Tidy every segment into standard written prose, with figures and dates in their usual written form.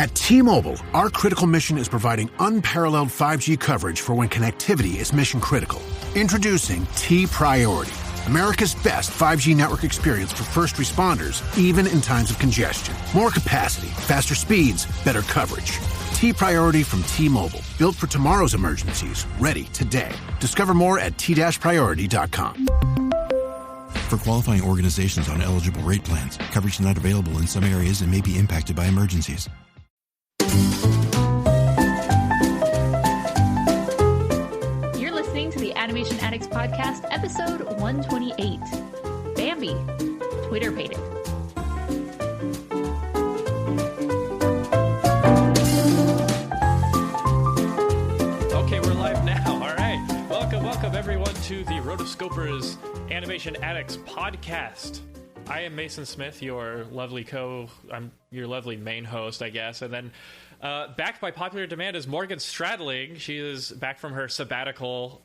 At T-Mobile, our critical mission is providing unparalleled 5G coverage for when connectivity is mission critical. Introducing T-Priority, America's best 5G network experience for first responders, even in times of congestion. More capacity, faster speeds, better coverage. T-Priority from T-Mobile, built for tomorrow's emergencies, ready today. Discover more at t-priority.com. For qualifying organizations on eligible rate plans, coverage not available in some areas and may be impacted by emergencies. You're listening to the Animation Addicts Podcast, episode 128. Bambi, Twitter painted. Okay, we're live now. All right. Welcome everyone to the Rotoscopers Animation Addicts Podcast. I am Mason Smith, your lovely I'm your lovely main host, I guess. And then backed by popular demand is Morgan Stradling. She is back from her sabbatical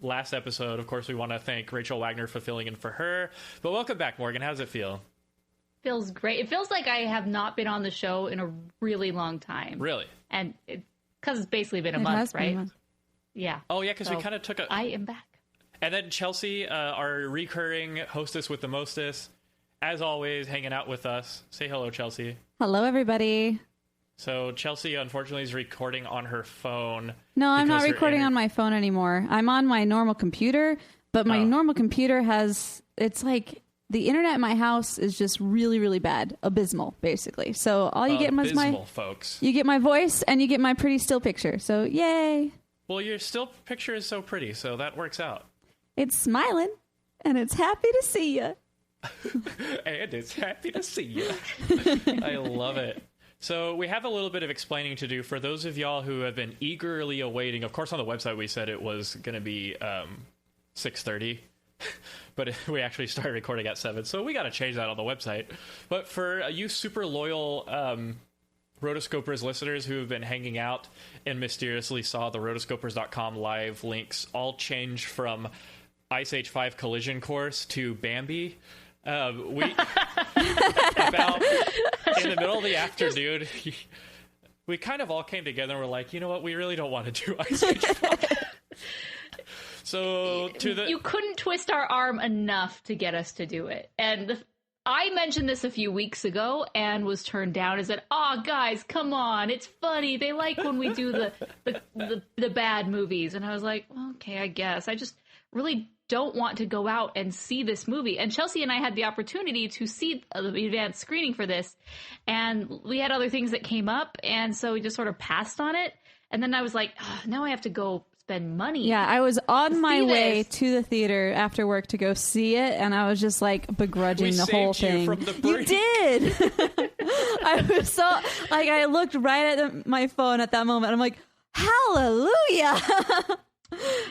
last episode. Of course, we want to thank Rachel Wagner for filling in for her. But welcome back, Morgan. How does it feel? Feels great. It feels like I have not been on the show in a really long time. Really? And because it's basically been a month, right? Yeah. Oh, yeah, because we kind of took a... I am back. And then Chelsea, our recurring hostess with the mostest, as always, hanging out with us. Say hello, Chelsea. Hello, everybody. So Chelsea, unfortunately, is recording on her phone. No, I'm not recording on my phone anymore. I'm on my normal computer, but my normal computer it's like the internet in my house is just really, really bad. Abysmal, basically. So all you get is folks. You get my voice and you get my pretty still picture. So yay. Well, your still picture is so pretty, so that works out. It's smiling and it's happy to see you. And it's happy to see you. I love it. So we have a little bit of explaining to do for those of y'all who have been eagerly awaiting. Of course, on the website we said it was going to be 6:30, but we actually started recording at 7, so we got to change that on the website. But for you super loyal Rotoscopers listeners who have been hanging out and mysteriously saw the rotoscopers.com live links all change from Ice Age 5 Collision Course to Bambi. We about in the middle of the afternoon, we kind of all came together and were like, you know what, we really don't want to do Ice Age 5. So you couldn't twist our arm enough to get us to do it. And I mentioned this a few weeks ago and was turned down and said, guys, come on, it's funny. They like when we do the bad movies. And I was like, okay, I guess. I just really don't want to go out and see this movie. And Chelsea and I had the opportunity to see the advanced screening for this, and we had other things that came up, and so we just sort of passed on it. And then I was like, now I have to go spend money. Yeah, I was on my way to the theater after work to go see it, and I was just like begrudging the whole thing. You did. I was so like, I looked right at my phone at that moment. I'm like, hallelujah.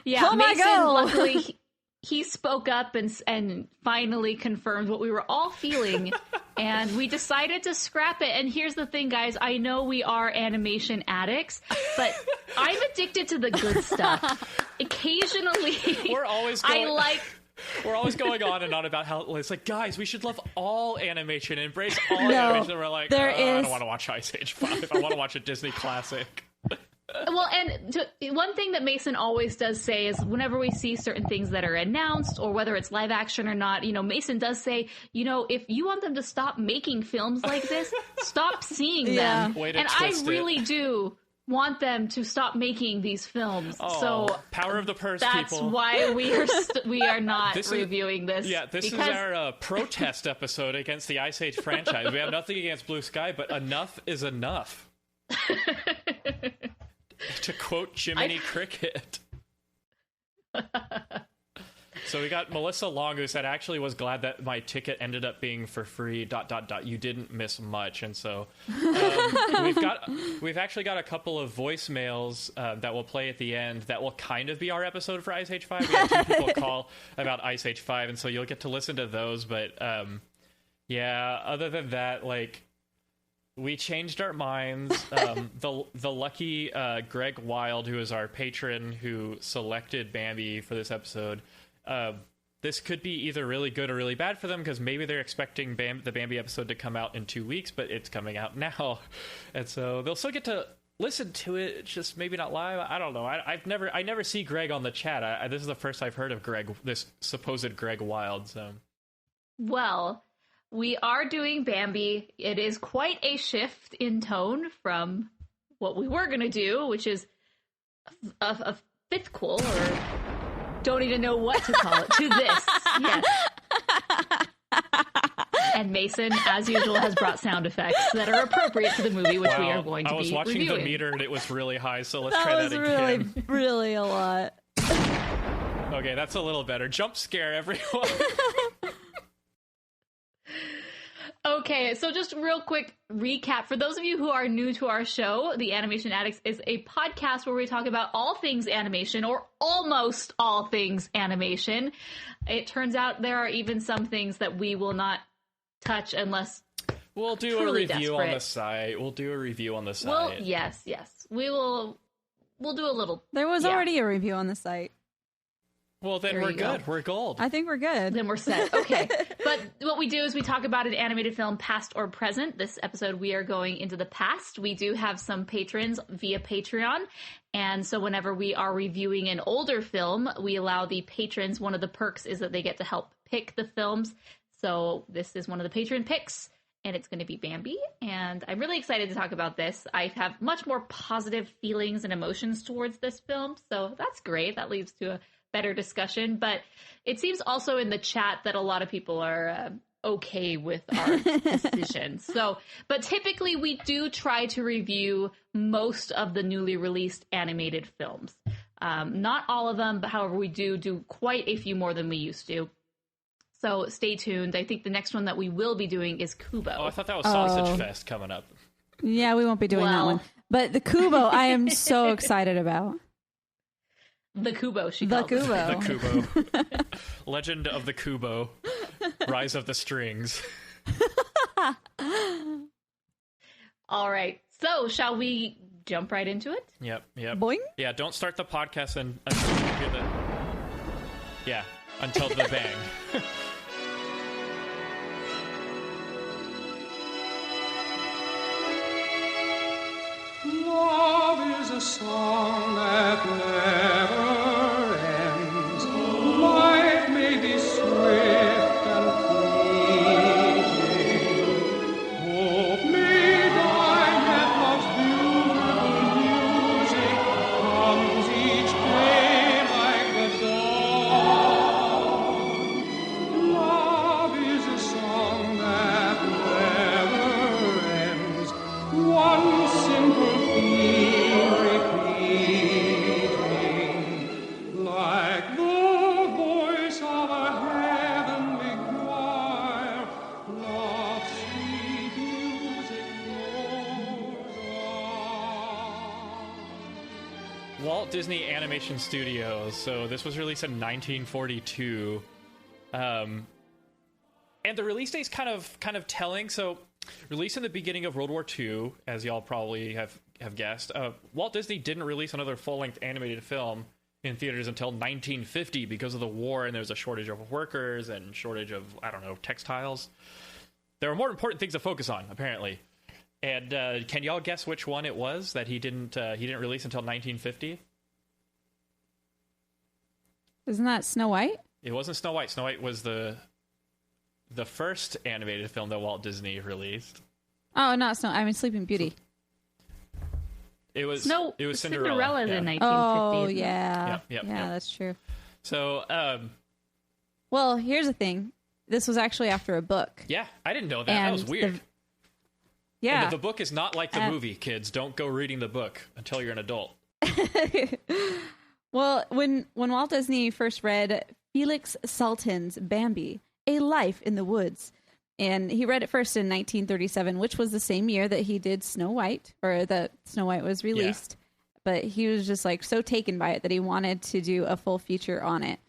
Yeah, oh Mason, God. luckily he spoke up and finally confirmed what we were all feeling, and we decided to scrap it. And here's the thing, guys. I know we are animation addicts, but I'm addicted to the good stuff. Occasionally, we're always going on and on about how it's like, guys, we should love all animation, embrace all animation. And we're like, I don't want to watch Ice Age 5. I want to watch a Disney classic. Well, and one thing that Mason always does say is whenever we see certain things that are announced, or whether it's live action or not, Mason does say, if you want them to stop making films like this, stop seeing them. And I really do want them to stop making these films. So power of the purse, that's people. Why we are not reviewing this. Yeah, this is our protest episode against the Ice Age franchise. We have nothing against Blue Sky, but enough is enough. To quote Jiminy Cricket. So we got Melissa Long, who said, actually was glad that my ticket ended up being for free, ... You didn't miss much. And so we've actually got a couple of voicemails that will play at the end that will kind of be our episode for Ice Age 5. We had 2 people call about Ice Age 5, and so you'll get to listen to those. But yeah, other than that, we changed our minds. The lucky Greg Wild, who is our patron who selected Bambi for this episode, this could be either really good or really bad for them, because maybe they're expecting the Bambi episode to come out in 2 weeks, but it's coming out now. And so they'll still get to listen to it. It's just maybe not live. I don't know. I never see Greg on the chat. This is the first I've heard of Greg, this supposed Greg Wild. So, well, we are doing Bambi. It is quite a shift in tone from what we were going to do, which is a fifthquel, or don't even know what to call it, to this. Yes. And Mason, as usual, has brought sound effects that are appropriate to the movie, which we are going to be reviewing. I was watching the meter and it was really high, so let's try that again. That was really a lot. Okay, that's a little better. Jump scare, everyone. Okay, so just real quick recap. For those of you who are new to our show, The Animation Addicts is a podcast where we talk about all things animation, or almost all things animation. It turns out there are even some things that we will not touch unless we'll do a review on the site. Well, yes. We'll do a little. There was already a review on the site. Well, then we're good. We're gold. I think we're good. Then we're set. Okay. But what we do is we talk about an animated film, past or present. This episode, we are going into the past. We do have some patrons via Patreon. And so whenever we are reviewing an older film, we allow the patrons, one of the perks is that they get to help pick the films. So this is one of the patron picks, and it's going to be Bambi. And I'm really excited to talk about this. I have much more positive feelings and emotions towards this film. So that's great. That leads to a better discussion. But it seems also in the chat that a lot of people are okay with our decision. So, but typically we do try to review most of the newly released animated films. Not all of them, but however, we do quite a few more than we used to. So stay tuned. I think the next one that we will be doing is Kubo. Oh, I thought that was Sausage Fest coming up. Yeah, we won't be doing that one. But the Kubo, I am so excited about. The Kubo, The Kubo. The Kubo. Legend of the Kubo. Rise of the Strings. All right. So, shall we jump right into it? Yep. Boing? Yeah, don't start the podcast until you hear the... Yeah, until the bang. Love is a song that never ends. Life may be swift and fleeting. Hope may die, yet love's beautiful music comes each day like the dawn. Love is a song that never ends. One simple like the voice of a heavenly choir, love's sweet music goes on. Walt Disney Animation Studios. So this was released in 1942. And the release date's kind of telling. So released in the beginning of World War II, as y'all probably have guessed. Walt Disney didn't release another full-length animated film in theaters until 1950 because of the war, and there was a shortage of workers and shortage of, textiles. There were more important things to focus on, apparently. And can y'all guess which one it was that he didn't release until 1950? Isn't that Snow White? It wasn't Snow White. Snow White was the first animated film that Walt Disney released. Oh, not Snow. I mean, Sleeping Beauty. It was Cinderella. Cinderella In 1950. Oh, yeah. Yep. That's true. So, well, here's the thing. This was actually after a book. Yeah, I didn't know that. That was weird. Yeah. And the book is not like the movie, kids. Don't go reading the book until you're an adult. Well, when Walt Disney first read Felix Salten's Bambi, A Life in the Woods, and he read it first in 1937, which was the same year that he did Snow White, or that Snow White was released. Yeah. But he was just so taken by it that he wanted to do a full feature on it.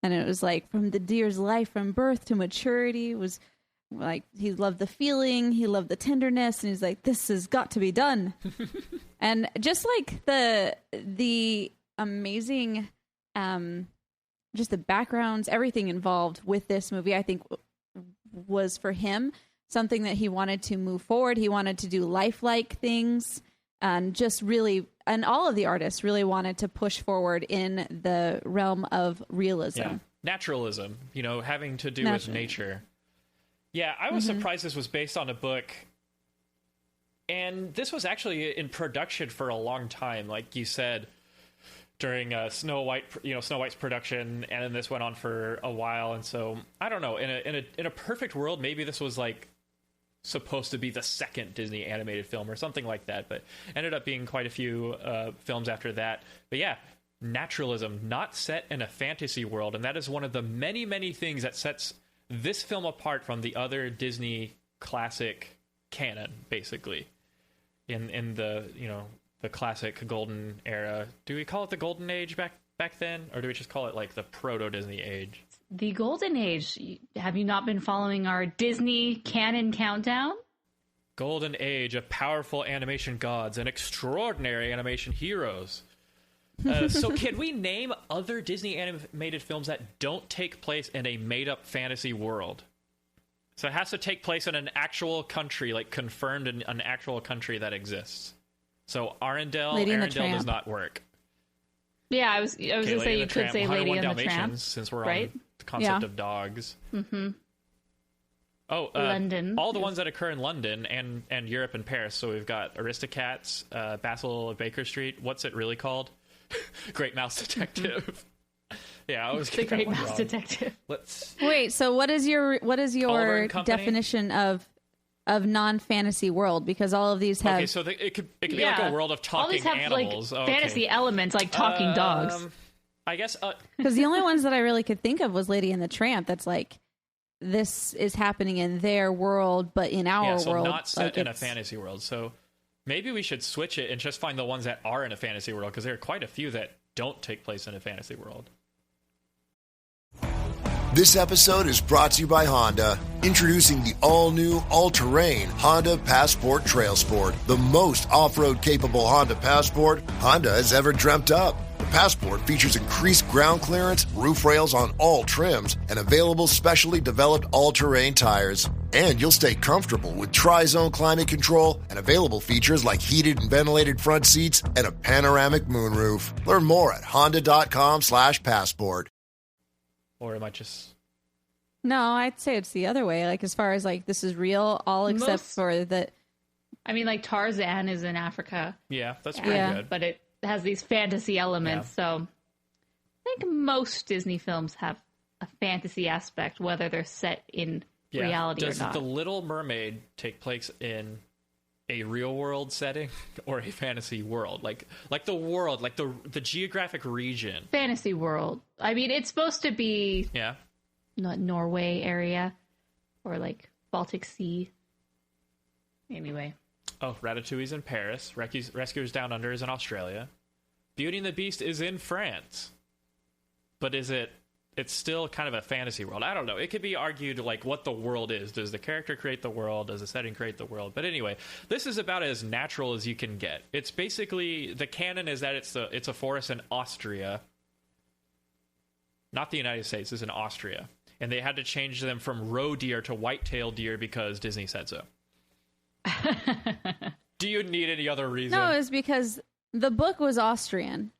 And it was from the deer's life from birth to maturity. It was he loved the feeling, he loved the tenderness, and he's like, this has got to be done. And just the amazing just the backgrounds, everything involved with this movie, I think was for him something that he wanted to move forward. He wanted to do lifelike things, and just really, and all of the artists really wanted to push forward in the realm of realism. Yeah. Naturalism, having to do with nature. Yeah, I was surprised this was based on a book. And this was actually in production for a long time, like you said, during Snow White's production, and then this went on for a while. And so I don't know. In a perfect world, maybe this was like supposed to be the second Disney animated film or something like that, but ended up being quite a few films after that. But yeah, naturalism, not set in a fantasy world, and that is one of the many, many things that sets this film apart from the other Disney classic canon, basically. In the the classic golden era. Do we call it the golden age back then, or do we just call it like the proto Disney age? The golden age. Have you not been following our Disney canon countdown? Golden age of powerful animation gods and extraordinary animation heroes. So can we name other Disney animated films that don't take place in a made-up fantasy world? So it has to take place in an actual country, like confirmed in an actual country that exists. So Arendelle does not work. Yeah, I was going to say you could say Lady and the Tramp. Since we're on the concept of dogs. Mm-hmm. Oh, London. All the ones that occur in London and Europe and Paris. So we've got Aristocats, Basil of Baker Street. What's it really called? Great Mouse Detective. Yeah, I was the Great Mouse Detective. Wait. So what is your definition of non-fantasy world? Because all of these have. Okay, so it could be like a world of talking all these have, animals. Like, fantasy elements, like talking dogs. I guess because the only ones that I really could think of was Lady and the Tramp. That's like this is happening in their world, but in our world, not set in a fantasy world. So maybe we should switch it and just find the ones that are in a fantasy world, because there are quite a few that don't take place in a fantasy world. This episode is brought to you by Honda. Introducing the all-new, all-terrain Honda Passport Trail Sport, the most off-road capable Honda Passport Honda has ever dreamt up. The Passport features increased ground clearance, roof rails on all trims, and available specially developed all-terrain tires. And you'll stay comfortable with tri-zone climate control and available features like heated and ventilated front seats and a panoramic moonroof. Learn more at honda.com/passport. Or am I just... No, I'd say it's the other way. Like, as far as, like, this is real, all except for the... I mean, like, Tarzan is in Africa. Yeah, that's pretty good. But it has these fantasy elements, so... I think most Disney films have a fantasy aspect, whether they're set in reality or not. Does The Little Mermaid take place in a real-world setting or a fantasy world? Like the world, like the geographic region. Fantasy world. I mean, it's supposed to be not Norway area or like Baltic Sea. Anyway. Oh, Ratatouille's in Paris. Rescuers Down Under is in Australia. Beauty and the Beast is in France. But it's still kind of a fantasy world. I don't know. It could be argued like what the world is. Does the character create the world? Does the setting create the world? But anyway, this is about as natural as you can get. It's basically, the canon is that it's a forest in Austria. Not the United States, it's in Austria. And they had to change them from roe deer to white-tailed deer because Disney said so. Do you need any other reason? No, it's because the book was Austrian.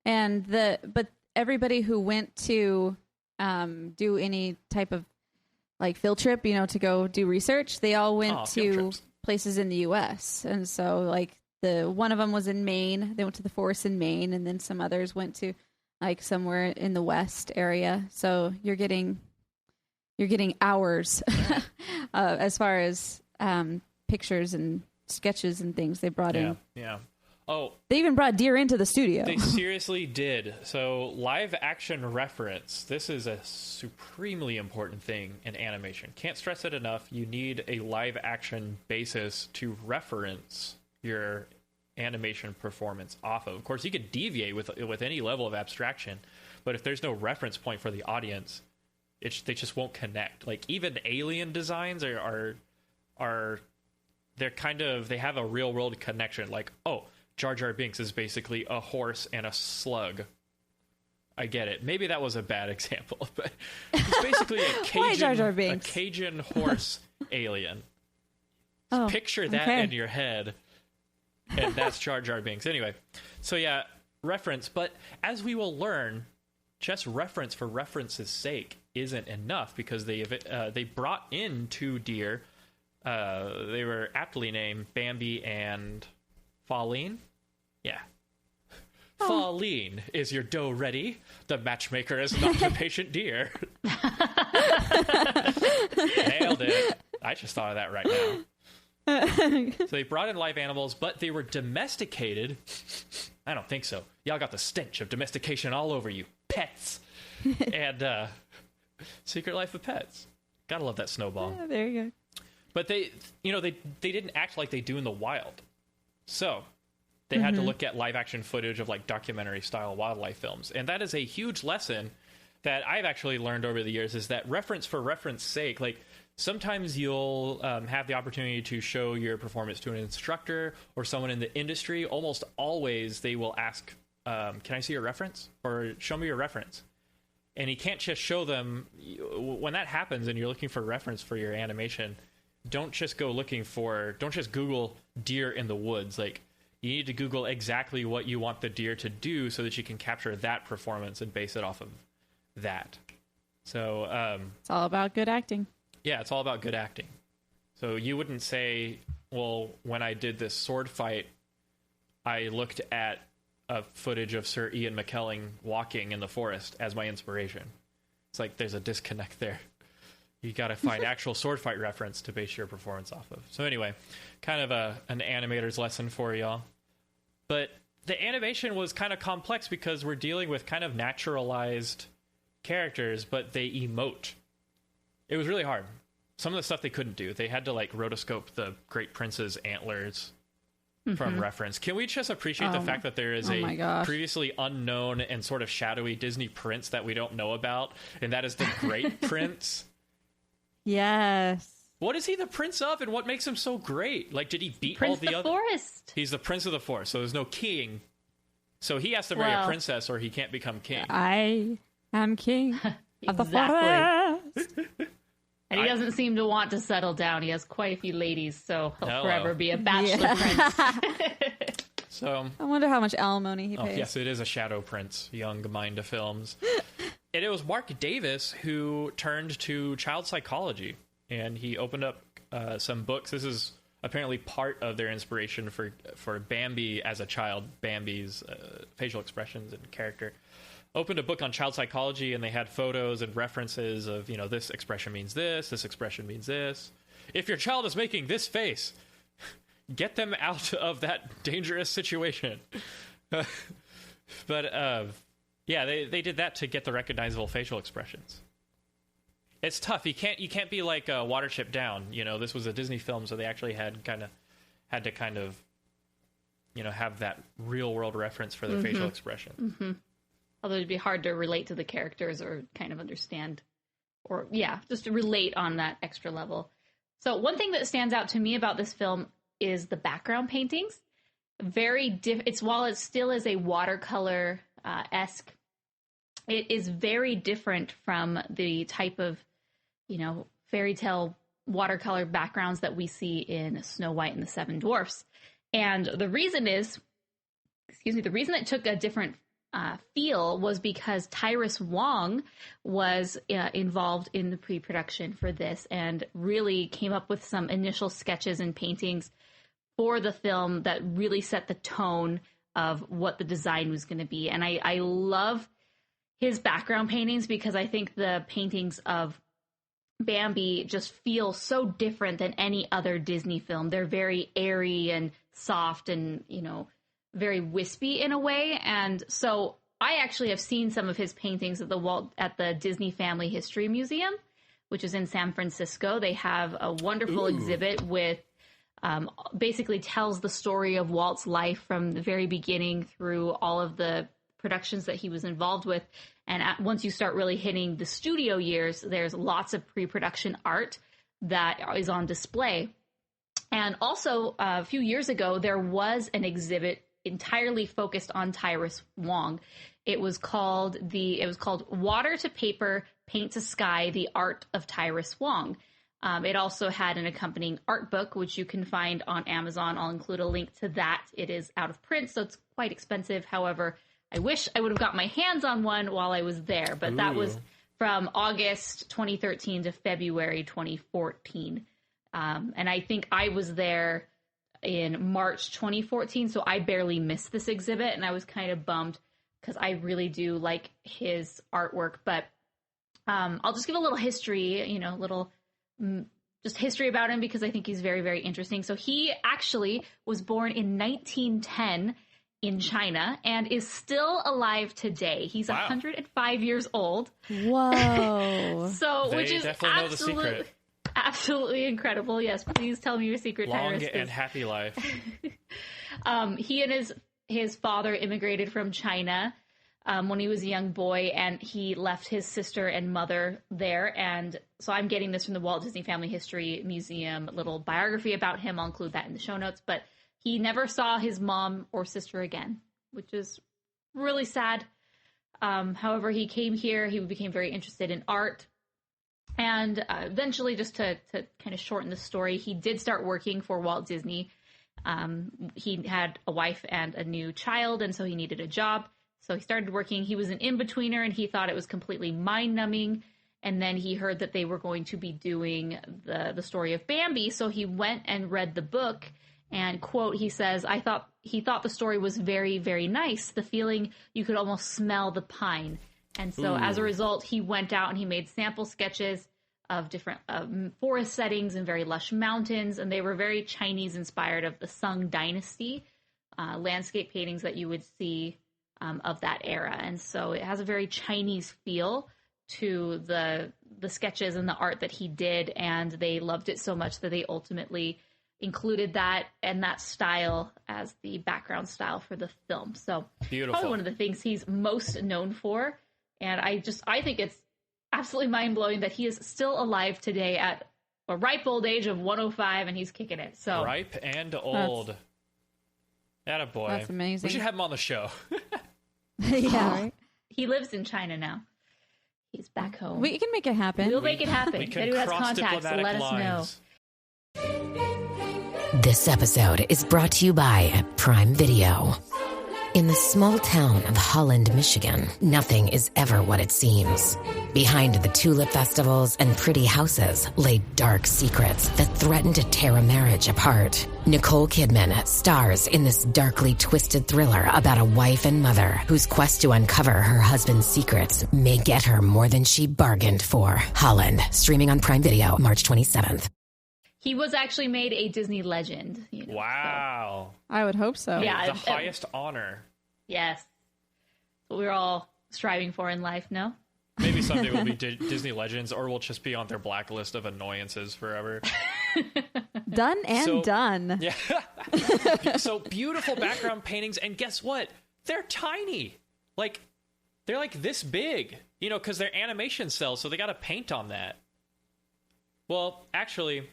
But everybody who went to do any type of like field trip, to go do research, they all went to places in the U.S. And so like one of them was in Maine. They went to the forest in Maine, and then some others went to like somewhere in the West area. So you're getting hours as far as pictures and sketches and things they brought in. Yeah. Oh, they even brought deer into the studio. They seriously did. So live action reference. This is a supremely important thing in animation. Can't stress it enough. You need a live action basis to reference your animation performance off of. Of course, you could deviate with any level of abstraction, but if there's no reference point for the audience, they just won't connect. Like even alien designs are they're they have a real world connection. Like, oh, Jar Jar Binks is basically a horse and a slug. I get it. Maybe that was a bad example, but he's basically a Cajun horse alien. Oh, picture that in your head, and that's Jar Jar Binks. Anyway, so yeah, reference. But as we will learn, just reference for reference's sake isn't enough, because they brought in 2 deer. They were aptly named Bambi and Pauline. Yeah. Pauline, is your dough ready? The matchmaker is not the patient deer. Nailed it. I just thought of that right now. So they brought in live animals, but they were domesticated. I don't think so. Y'all got the stench of domestication all over you. Pets. And Secret Life of Pets. Gotta love that snowball. Yeah, there you go. But they didn't act like they do in the wild. So they had to look at live action footage of like documentary style wildlife films. And that is a huge lesson that I've actually learned over the years, is that reference for reference sake, like sometimes you'll have the opportunity to show your performance to an instructor or someone in the industry. Almost always they will ask, can I see your reference? Or show me your reference. And you can't just show them. When that happens and you're looking for reference for your animation, don't just Google deer in the woods. Like, you need to Google exactly what you want the deer to do so that you can capture that performance and base it off of that. So it's all about good acting. Yeah, it's all about good acting. So you wouldn't say, well, when I did this sword fight, I looked at a footage of Sir Ian McKellen walking in the forest as my inspiration. It's like there's a disconnect there. You got to find actual sword fight reference to base your performance off of. So anyway, kind of an animator's lesson for y'all. But the animation was kind of complex because we're dealing with kind of naturalized characters, but they emote. It was really hard. Some of the stuff they couldn't do. They had to like rotoscope the Great Prince's antlers from reference. Can we just appreciate the fact that there is a previously unknown and sort of shadowy Disney prince that we don't know about, and that is the Great Prince? Yes. What is he the prince of, and what makes him so great? Like, did he beat all the other? Forest. He's the prince of the forest, so there's no king. So he has to marry a princess, or he can't become king. I am king of the forest. And he doesn't seem to want to settle down. He has quite a few ladies, so he'll forever be a bachelor prince. So I wonder how much alimony he pays. Yes, it is a shadow prince, young Mind of Films. And it was Mark Davis who turned to child psychology, and he opened up some books. This is apparently part of their inspiration for Bambi as a child, Bambi's facial expressions and character. Opened a book on child psychology, and they had photos and references of, this expression means this expression means this. If your child is making this face, get them out of that dangerous situation. But they did that to get the recognizable facial expressions. It's tough. You can't be like Watership Down. This was a Disney film, so they actually had to have that real world reference for their facial expressions. Mm-hmm. Although it'd be hard to relate to the characters or kind of understand, or just to relate on that extra level. So one thing that stands out to me about this film is the background paintings. While it still is a watercolor esque, it is very different from the type of, fairy tale watercolor backgrounds that we see in Snow White and the Seven Dwarfs. And the reason it took a different feel was because Tyrus Wong was involved in the pre-production for this and really came up with some initial sketches and paintings for the film that really set the tone of what the design was going to be. And I love his background paintings because I think the paintings of Bambi just feel so different than any other Disney film. They're very airy and soft and, very wispy in a way. And so I actually have seen some of his paintings at the Disney Family History Museum, which is in San Francisco. They have a wonderful exhibit with basically tells the story of Walt's life from the very beginning through all of the productions that he was involved with. And once you start really hitting the studio years, there's lots of pre-production art that is on display. And also, a few years ago, there was an exhibit entirely focused on Tyrus Wong. It was called Water to Paper, Paint to Sky: The Art of Tyrus Wong. It also had an accompanying art book, which you can find on Amazon. I'll include a link to that. It is out of print, so it's quite expensive. However, I wish I would have got my hands on one while I was there, but that was from August 2013 to February 2014. And I think I was there in March 2014, so I barely missed this exhibit, and I was kind of bummed because I really do like his artwork. But I'll just give a little history, just history about him, because I think he's very, very interesting. So he actually was born in 1910 in China and is still alive today. He's 105 years old. Whoa. Which is absolutely incredible. Yes, please tell me your secret, Tyrus. Long and happy life. He and his father immigrated from China when he was a young boy, and he left his sister and mother there. And so I'm getting this from the Walt Disney Family History Museum little biography about him. I'll include that in the show notes. But he never saw his mom or sister again, which is really sad. However, he came here. He became very interested in art. And eventually, just to kind of shorten the story, he did start working for Walt Disney. He had a wife and a new child, and so he needed a job. So he started working. He was an in-betweener, and he thought it was completely mind-numbing. And then he heard that they were going to be doing the story of Bambi, so he went and read the book. And, quote, he says, he thought the story was very, very nice. The feeling you could almost smell the pine. And so as a result, he went out and he made sample sketches of different forest settings and very lush mountains. And they were very Chinese-inspired, of the Sung Dynasty landscape paintings that you would see of that era. And so it has a very Chinese feel to the sketches and the art that he did. And they loved it so much that they ultimately included that and that style as the background style for the film. So beautiful. Probably one of the things he's most known for. And I think it's absolutely mind-blowing that he is still alive today at a ripe old age of 105, and he's kicking it. So ripe and old. Attaboy. That's amazing. We should have him on the show. Yeah, right? He lives in China now. He's back home. We can make it happen. We'll make it happen. We If can anyone has cross contacts, diplomatic let us know. lines. This episode is brought to you by Prime Video. In the small town of Holland, Michigan, nothing is ever what it seems. Behind the tulip festivals and pretty houses lay dark secrets that threaten to tear a marriage apart. Nicole Kidman stars in this darkly twisted thriller about a wife and mother whose quest to uncover her husband's secrets may get her more than she bargained for. Holland, streaming on Prime Video March 27th. He was actually made a Disney legend. Wow. I would hope so. Yeah. The highest honor. Yes. What we're all striving for in life, no? Maybe someday we'll be Disney legends, or we'll just be on their blacklist of annoyances forever. Done and done. Yeah. So beautiful background paintings, and guess what? They're tiny. They're like this big, because they're animation cells, so they got to paint on that. Well, actually...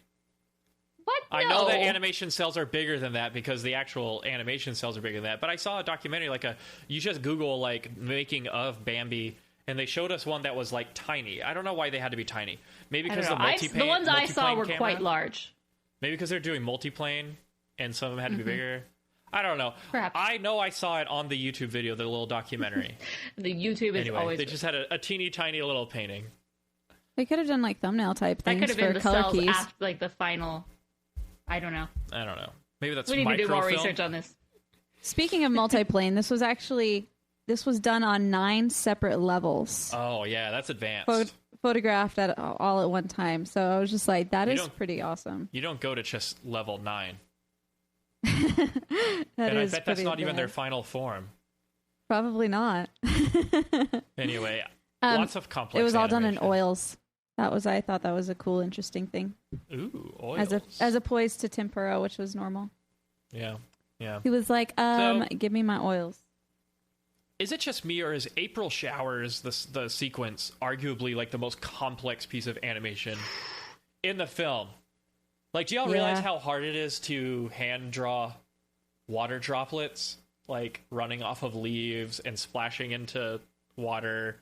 What? No. I know that animation cells are bigger than that because the actual animation cells are bigger than that. But I saw a documentary, you just Google, making of Bambi, and they showed us one that was, tiny. I don't know why they had to be tiny. Maybe because the ones I saw were quite large. Maybe because they're doing multiplane, and some of them had to be bigger. I don't know. Perhaps. I know I saw it on the YouTube video, the little documentary. The YouTube is always... They just had a teeny tiny little painting. They could have done, thumbnail type that things could have been for the color cells keys. after, the final... I don't know. Maybe that's we need to do more microfilm. research on this. Speaking of multiplane, this was done on 9 separate levels. Oh, yeah, that's advanced. Photographed all at one time. So I was just like, that is pretty awesome. You don't go to just level 9. And I bet that's not even their final form. Probably not. Anyway, lots of complex It was all done in animation. oils. I thought that was a cool, interesting thing. Ooh, oils. As opposed to tempera, which was normal. Yeah. He was like, give me my oils. Is it just me, or is April Showers, the sequence, arguably the most complex piece of animation in the film? Do y'all realize how hard it is to hand draw water droplets? like running off of leaves and splashing into water,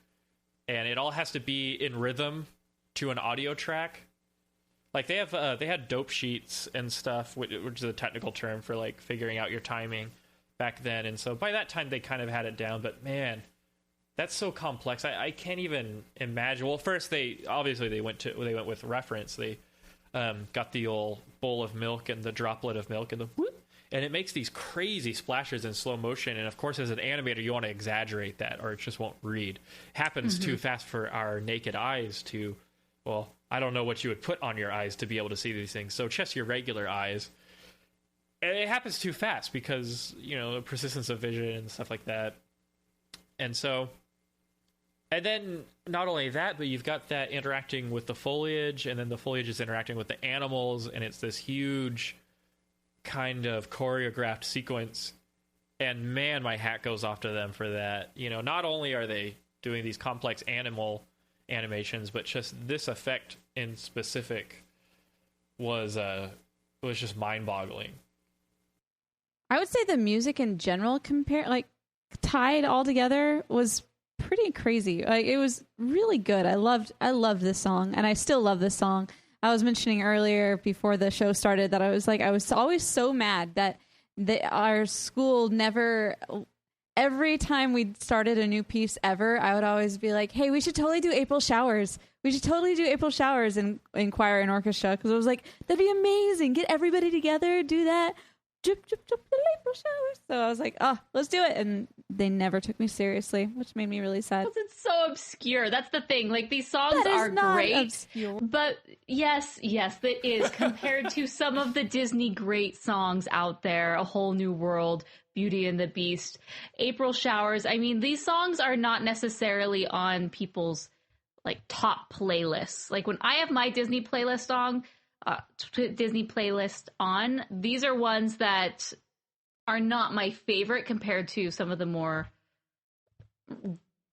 and it all has to be in rhythm to an audio track. Like they had dope sheets and stuff, which is a technical term for like figuring out your timing back then. And so by that time they kind of had it down, but man, that's so complex. I can't even imagine. Well, first they went with reference. They got the old bowl of milk and the droplet of milk and the whoop, and it makes these crazy splashes in slow motion. And of course, as an animator, you want to exaggerate that, or it just won't read. Happens too fast for our naked eyes to. Well, I don't know what you would put on your eyes to be able to see these things. So just your regular eyes. And it happens too fast because, the persistence of vision and stuff like that. And so, and then not only that, but you've got that interacting with the foliage, and then the foliage is interacting with the animals, and it's this huge kind of choreographed sequence. And man, my hat goes off to them for that. Not only are they doing these complex animal animations, but just this effect in specific was just mind-boggling. I would say the music in general, tied all together, was pretty crazy. Like, it was really good. I loved this song, and I still love this song. I was mentioning earlier before the show started that I was always so mad that our school never. Every time we started a new piece ever, I would always be like, hey, we should totally do April Showers. We should totally do April Showers in choir and orchestra. Because I was like, that'd be amazing. Get everybody together, do that. Drip, drip, drip, April Showers. So I was like, let's do it. And they never took me seriously, which made me really sad. It's so obscure. That's the thing. Like, these songs are great. Obscure. But yes, that is. Compared to some of the Disney great songs out there, A Whole New World, Beauty and the Beast, April Showers. I mean, these songs are not necessarily on people's top playlists. Like when I have my Disney playlist on, these are ones that are not my favorite compared to some of the more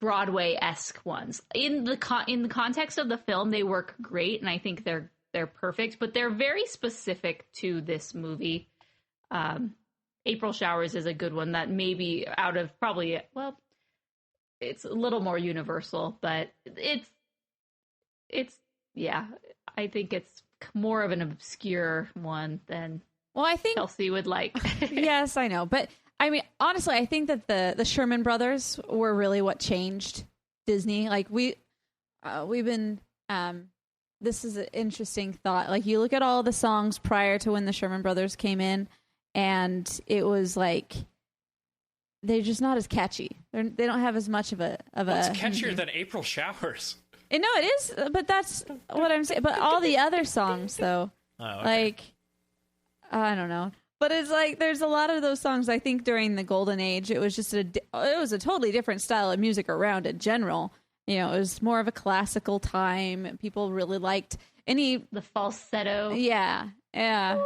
Broadway-esque ones. In the context of the film, they work great, and I think they're perfect. But they're very specific to this movie. April Showers is a good one that maybe out of probably, it's a little more universal, but I think it's more of an obscure one than I think Kelsey would like. Yes, I know. But I mean, honestly, I think that the Sherman Brothers were really what changed Disney. Like we've been, this is an interesting thought. Like you look at all the songs prior to when the Sherman Brothers came in, and it was like they're just not as catchy. They don't have as much of a. It's catchier than April Showers. No, it is, but that's what I'm saying. But all the other songs, though, like I don't know. But it's like there's a lot of those songs. I think during the golden age, it was just it was a totally different style of music around in general. It was more of a classical time. People really liked the falsetto. Yeah. And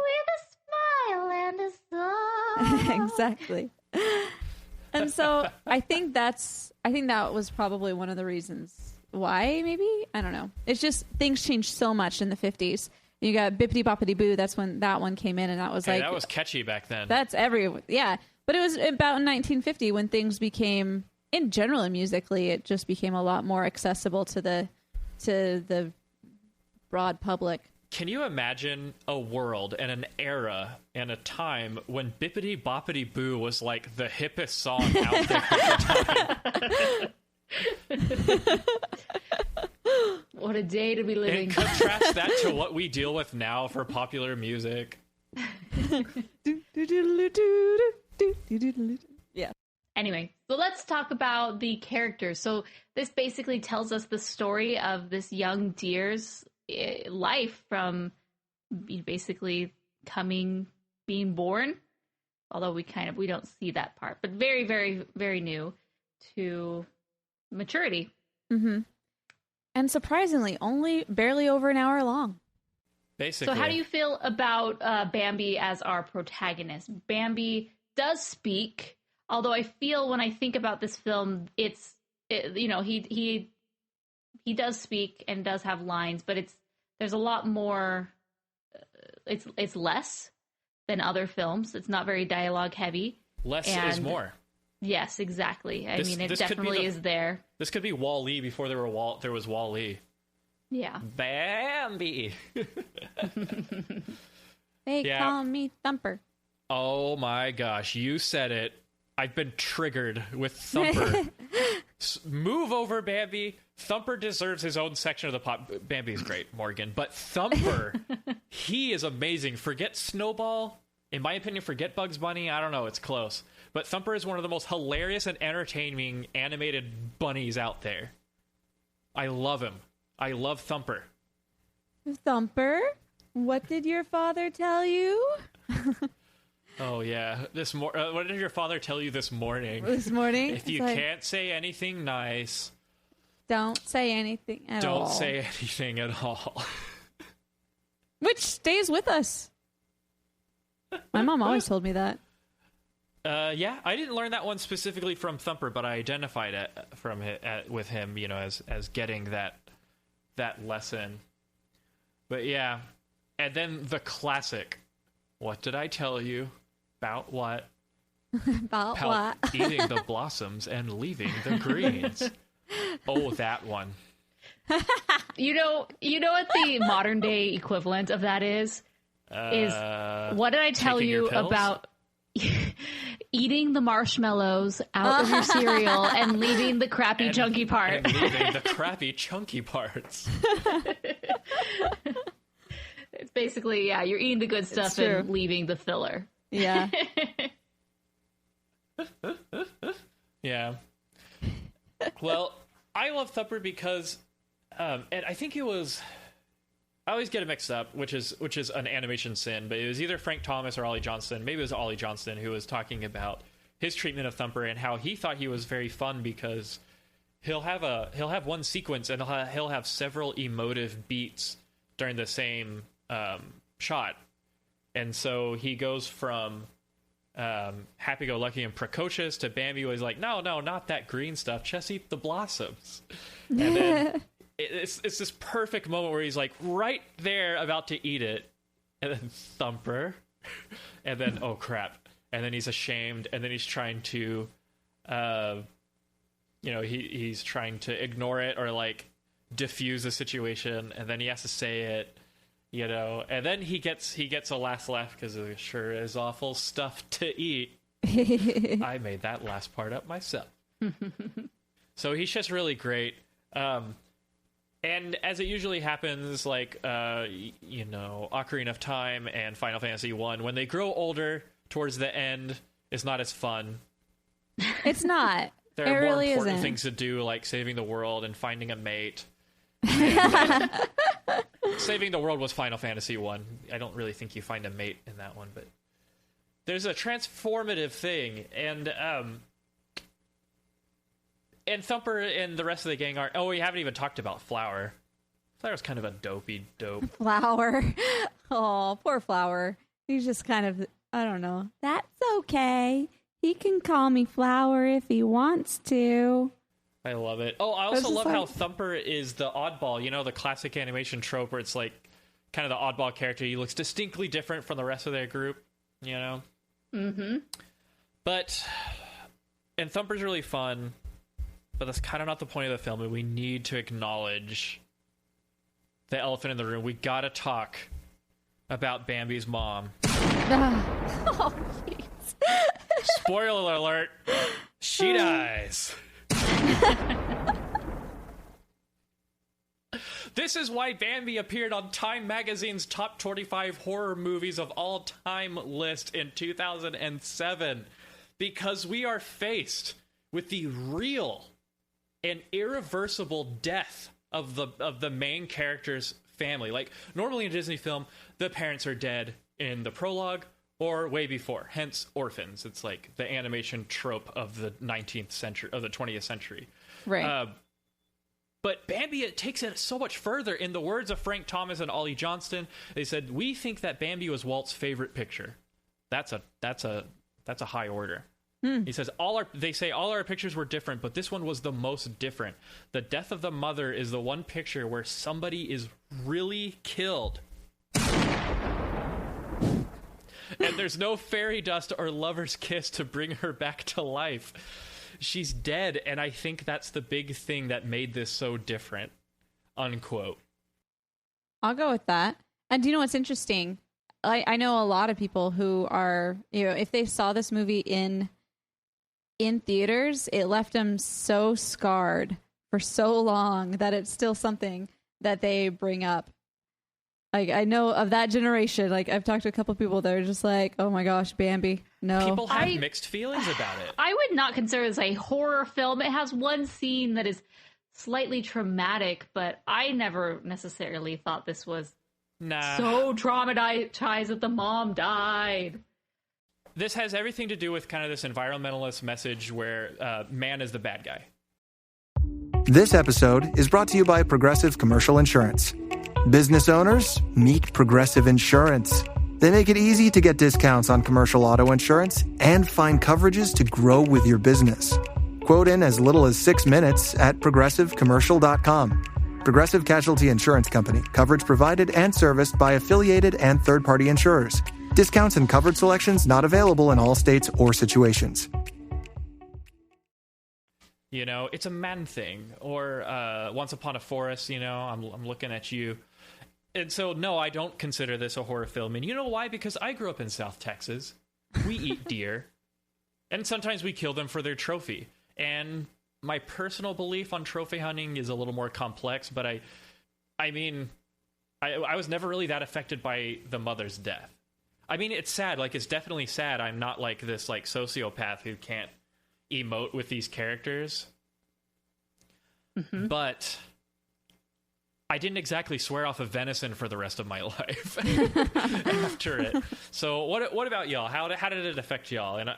a song. Exactly. And so I think that was probably one of the reasons why, maybe. I don't know. It's just things changed so much in the 50s. You got Bippity Boppity Boo. That's when that one came in, and that was that was catchy back then. That's yeah. But it was about in 1950 when things became, in general and musically, it just became a lot more accessible to the broad public. Can you imagine a world and an era and a time when Bippity Boppity Boo was like the hippest song out there at the time? What a day to be living. And contrast that to what we deal with now for popular music. Yeah. Anyway, so let's talk about the characters. So this basically tells us the story of this young deer's life from basically being born, although we don't see that part, but very, very, very new, to maturity. Mm-hmm. And surprisingly, only barely over an hour long. Basically. So how do you feel about Bambi as our protagonist? Bambi does speak, although I feel when I think about this film, he does speak and does have lines, but there's a lot more. It's less than other films. It's not very dialogue heavy. Less is more. Yes, exactly. I mean, it definitely is there. This could be Wall-E before there was Wall-E. Yeah. Bambi. They call me Thumper. Oh my gosh, you said it. I've been triggered with Thumper. Move over, Bambi. Thumper deserves his own section of the pop. Bambi's great, Morgan. But Thumper, he is amazing. Forget Snowball. In my opinion, forget Bugs Bunny. I don't know, it's close. But Thumper is one of the most hilarious and entertaining animated bunnies out there. I love him. I love Thumper. Thumper, what did your father tell you? Oh, yeah. What did your father tell you this morning? This morning? If you can't say anything nice... Don't say anything at all. Don't say anything at all. Which stays with us. My mom always told me that. Yeah, I didn't learn that one specifically from Thumper, but I identified it with him, as getting that lesson. But yeah, and then the classic. What did I tell you? About what? About what? Eating the blossoms and leaving the greens. Oh, that one. You know what the modern day equivalent of that is? What did I tell you about eating the marshmallows out of your cereal and leaving the crappy chunky part? And leaving the crappy chunky parts. It's basically, you're eating the good stuff and leaving the filler. Yeah. Yeah. Well, I love Thumper because, and I think it was, I always get it mixed up, which is an animation sin, but it was either Frank Thomas or Ollie Johnston. Maybe it was Ollie Johnston who was talking about his treatment of Thumper and how he thought he was very fun because he'll have one sequence and he'll have several emotive beats during the same shot. And so he goes from happy-go-lucky and precocious to Bambi was like, no, not that green stuff, just eat the blossoms. And then it's this perfect moment where he's like right there about to eat it, and then Thumper, and then oh crap, and then he's ashamed, and then he's trying to he's trying to ignore it or like diffuse the situation, and then he has to say it, and then he gets a last laugh because it sure is awful stuff to eat. I made that last part up myself. So he's just really great. And as it usually happens, like, Ocarina of Time and Final Fantasy 1, when they grow older towards the end, it's not as fun. It's not. There are more important things to do, like saving the world and finding a mate. Saving the world was Final Fantasy 1. I don't really think you find a mate in that one, but there's a transformative thing, and Thumper and the rest of the gang are... Oh, we haven't even talked about Flower. Flower's kind of a dopey dope. Flower. Oh, poor Flower. He's just kind of... I don't know. That's okay. He can call me Flower if he wants to. I love it. Oh, I also love how Thumper is the oddball. The classic animation trope where it's like kind of the oddball character. He looks distinctly different from the rest of their group, Mm-hmm. And Thumper's really fun, but that's kind of not the point of the film, and we need to acknowledge the elephant in the room. We gotta talk about Bambi's mom. Oh, please. Spoiler alert, she dies. This is why Bambi appeared on Time Magazine's top 25 horror movies of all time list in 2007. Because we are faced with the real and irreversible death of the main character's family. Like, normally in a Disney film, the parents are dead in the prologue or way before, hence orphans. It's like the animation trope of the 19th century, of the 20th century. Right. But Bambi, it takes it so much further. In the words of Frank Thomas and Ollie Johnston, they said, "We think that Bambi was Walt's favorite picture." That's a high order. He says they say all our pictures were different, but this one was the most different. The death of the mother is the one picture where somebody is really killed. And And there's no fairy dust or lover's kiss to bring her back to life. She's dead, and I think that's the big thing that made this so different. Unquote. I'll go with that. And do you know what's interesting? I know a lot of people who are, if they saw this movie in theaters, it left them so scarred for so long that it's still something that they bring up. Like, I know of that generation, like, I've talked to a couple people that are just like, oh my gosh, Bambi, no. People have mixed feelings about it. I would not consider this a horror film. It has one scene that is slightly traumatic, but I never necessarily thought this was so traumatized that the mom died. This has everything to do with kind of this environmentalist message where man is the bad guy. This episode is brought to you by Progressive Commercial Insurance. Business owners, meet Progressive Insurance. They make it easy to get discounts on commercial auto insurance and find coverages to grow with your business. Quote in as little as 6 minutes at progressivecommercial.com. Progressive Casualty Insurance Company. Coverage provided and serviced by affiliated and third-party insurers. Discounts and coverage selections not available in all states or situations. You know, it's a man thing. Or Once Upon a Forest, I'm looking at you. And so, no, I don't consider this a horror film. And you know why? Because I grew up in South Texas. We eat deer. And sometimes we kill them for their trophy. And my personal belief on trophy hunting is a little more complex, but I was never really that affected by the mother's death. I mean, it's sad. Like, it's definitely sad. I'm not like this like sociopath who can't emote with these characters. Mm-hmm. But I didn't exactly swear off of venison for the rest of my life after it. So what about y'all? How did it affect y'all? And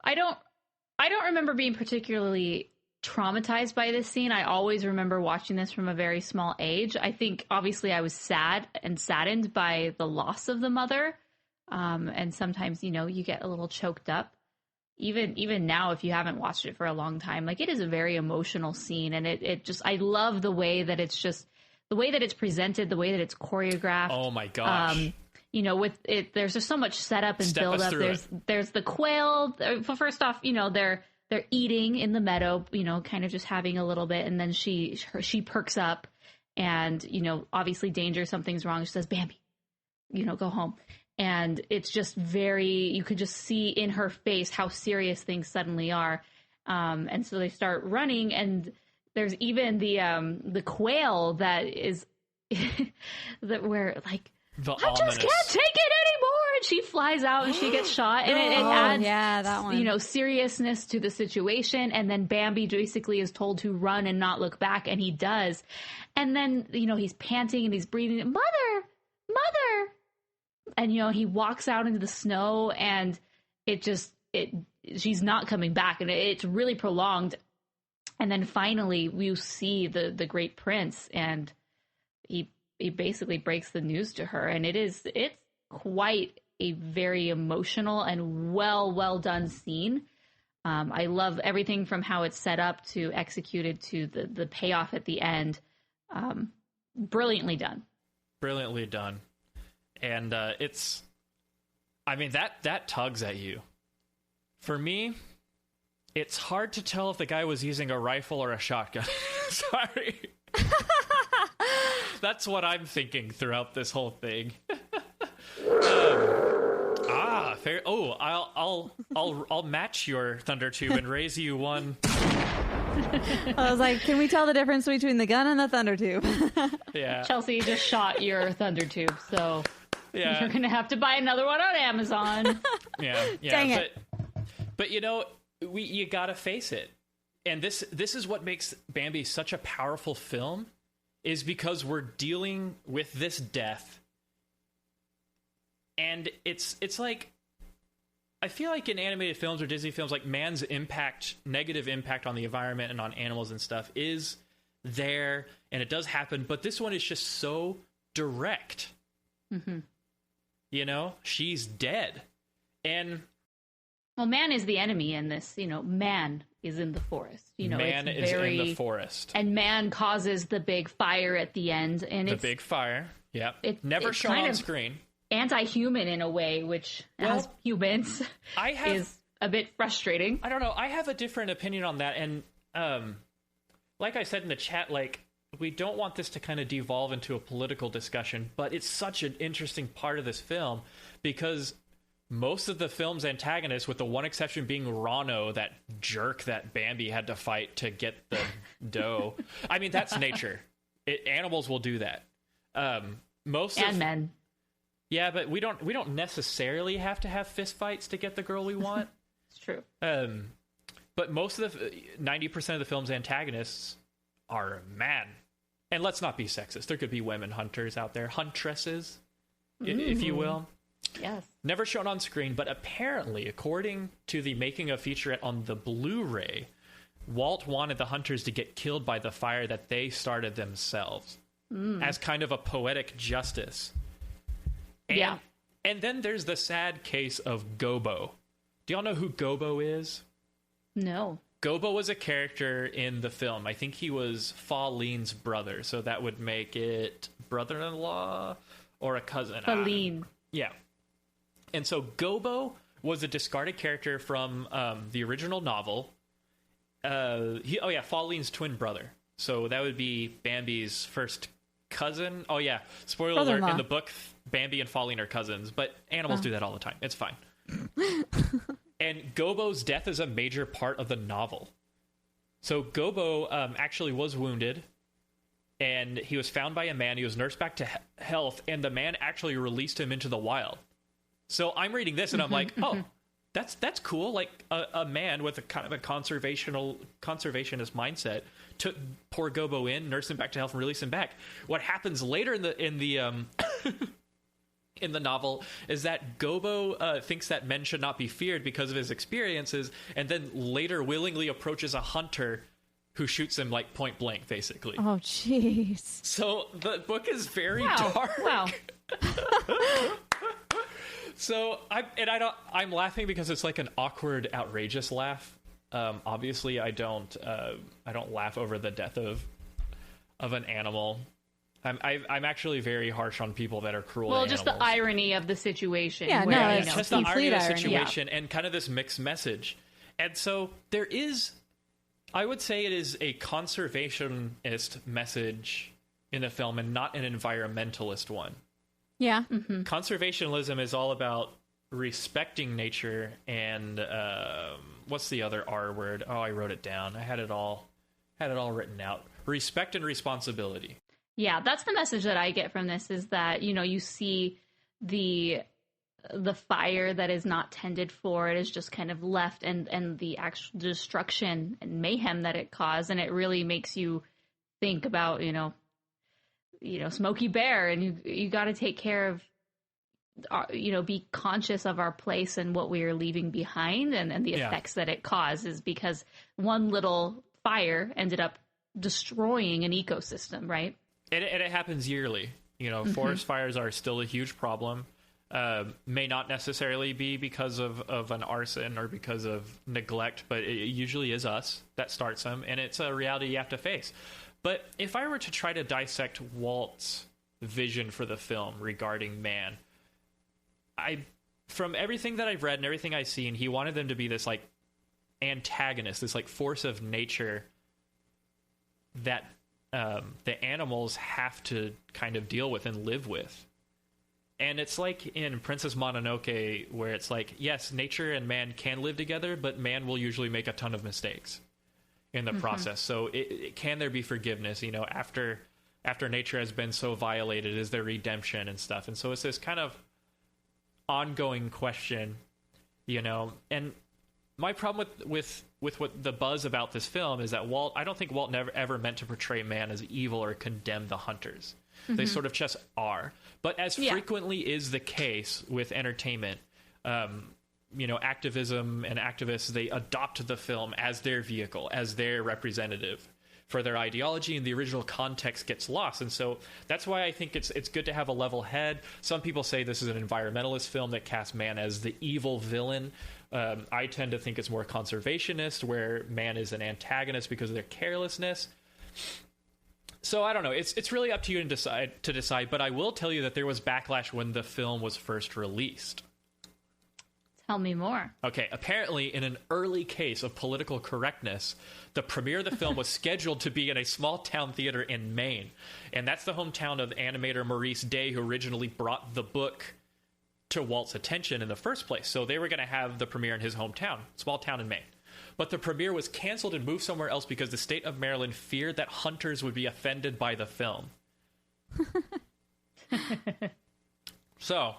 I don't remember being particularly traumatized by this scene. I always remember watching this from a very small age. I think obviously I was sad and saddened by the loss of the mother. And sometimes, you get a little choked up. Even now, if you haven't watched it for a long time, like, it is a very emotional scene. And I love the way that it's presented, the way that it's choreographed. Oh my gosh. With it, there's just so much setup and build up. There's the quail. First off, they're eating in the meadow, kind of just having a little bit, and then she perks up, and obviously danger, something's wrong. She says, "Bambi, go home." And it's just you could just see in her face how serious things suddenly are. And so they start running, and there's even the quail that is that where like. I just can't take it anymore. And she flies out and she gets shot. And it adds, that one. Seriousness to the situation. And then Bambi basically is told to run and not look back. And he does. And then, he's panting and he's breathing. Mother! And, he walks out into the snow, and she's not coming back. And it's really prolonged. And then finally we see the great prince, and he basically breaks the news to her, and it's quite a very emotional and well done scene. I love everything from how it's set up to executed to the payoff at the end. Brilliantly done. And that tugs at you. For me, it's hard to tell if the guy was using a rifle or a shotgun. Sorry. That's what I'm thinking throughout this whole thing. Fair. Oh, I'll match your thunder tube and raise you one. I was like, can we tell the difference between the gun and the thunder tube? Yeah. Chelsea just shot your thunder tube, so you're gonna have to buy another one on Amazon. Yeah. Dang it. But you gotta face it, and this is what makes Bambi such a powerful film. Is because we're dealing with this death. And it's like, I feel like in animated films or Disney films, like, man's negative impact on the environment and on animals and stuff is there, and it does happen, but this one is just so direct. Mm-hmm. She's dead. And well, man is the enemy in this. Man is in the forest. Man is in the forest. And man causes the big fire at the end. And the big fire. Yep. It's never shown on screen. anti-human in a way, which as humans is a bit frustrating. I don't know. I have a different opinion on that. And like I said in the chat, like, we don't want this to kind of devolve into a political discussion, but it's such an interesting part of this film because most of the film's antagonists, with the one exception being Rano, that jerk that Bambi had to fight to get the dough. I mean, that's nature. Animals will do that. Men. Yeah, but we don't necessarily have to have fist fights to get the girl we want. It's true. But most of the 90% of the film's antagonists are men. And let's not be sexist. There could be women hunters out there, huntresses, if you will. Yes. Never shown on screen, but apparently, according to the making of featurette on the Blu-ray, Walt wanted the hunters to get killed by the fire that they started themselves as kind of a poetic justice. And then there's the sad case of Gobo. Do y'all know who Gobo is? No. Gobo was a character in the film. I think he was Fa Lin's brother, so that would make it brother-in-law or a cousin. Fa Lin. Yeah. And so Gobo was a discarded character from the original novel. Fa Lin's twin brother. So that would be Bambi's first cousin. Oh yeah, spoiler alert, in the book, Bambi and Fa Lin are cousins, but animals do that all the time. It's fine. And Gobo's death is a major part of the novel. So Gobo actually was wounded, and he was found by a man. He was nursed back to health, and the man actually released him into the wild. So I'm reading this, and I'm like, oh, that's cool. Like a man with a kind of a conservationist mindset took poor Gobo in, nursed him back to health, and released him back. What happens later in the in the novel is that Gobo thinks that men should not be feared because of his experiences, and then later willingly approaches a hunter who shoots him like point blank, basically. Oh, jeez. So the book is very dark. Wow. So I'm laughing because it's like an awkward, outrageous laugh. Obviously, I don't laugh over the death of an animal. I'm actually very harsh on people that are cruel to animals. Well, just the irony of the situation. Yeah, it's just the irony of the situation and kind of this mixed message. And so there is, I would say it is a conservationist message in the film and not an environmentalist one. Yeah. Mm-hmm. Conservationism is all about respecting nature and what's the other R word? Oh, I wrote it down. I had it all written out. Respect and responsibility. Yeah, that's the message that I get from this, is that, you see the fire that is not tended for, it is just kind of left, and the actual destruction and mayhem that it caused, and it really makes you think about, Smokey Bear, and you got to take care of, be conscious of our place and what we are leaving behind, and the effects that it causes, because one little fire ended up destroying an ecosystem, right? And it happens yearly. Forest fires are still a huge problem. May not necessarily be because of an arson or because of neglect, but it usually is us that starts them, and it's a reality you have to face. But if I were to try to dissect Walt's vision for the film regarding man, from everything that I've read and everything I've seen, he wanted them to be this like antagonist, this like force of nature that the animals have to kind of deal with and live with. And it's like in Princess Mononoke, where it's like, yes, nature and man can live together, but man will usually make a ton of mistakes in the process. So can there be forgiveness? After nature has been so violated, is there redemption and stuff? And so it's this kind of ongoing question, and my problem with what the buzz about this film is that I don't think Walt never ever meant to portray man as evil or condemn the hunters. Mm-hmm. They sort of just are. But as frequently is the case with entertainment, activism and activists, they adopt the film as their vehicle, as their representative for their ideology, and the original context gets lost. And so that's why I think it's good to have a level head. Some people say this is an environmentalist film that casts man as the evil villain. I tend to think it's more conservationist, where man is an antagonist because of their carelessness. So I don't know. It's really up to you to decide. But I will tell you that there was backlash when the film was first released. Tell me more. Okay, apparently in an early case of political correctness, the premiere of the film was scheduled to be in a small town theater in Maine. And that's the hometown of animator Maurice Day, who originally brought the book to Walt's attention in the first place. So they were going to have the premiere in his hometown, small town in Maine. But the premiere was canceled and moved somewhere else because the state of Maryland feared that hunters would be offended by the film. So...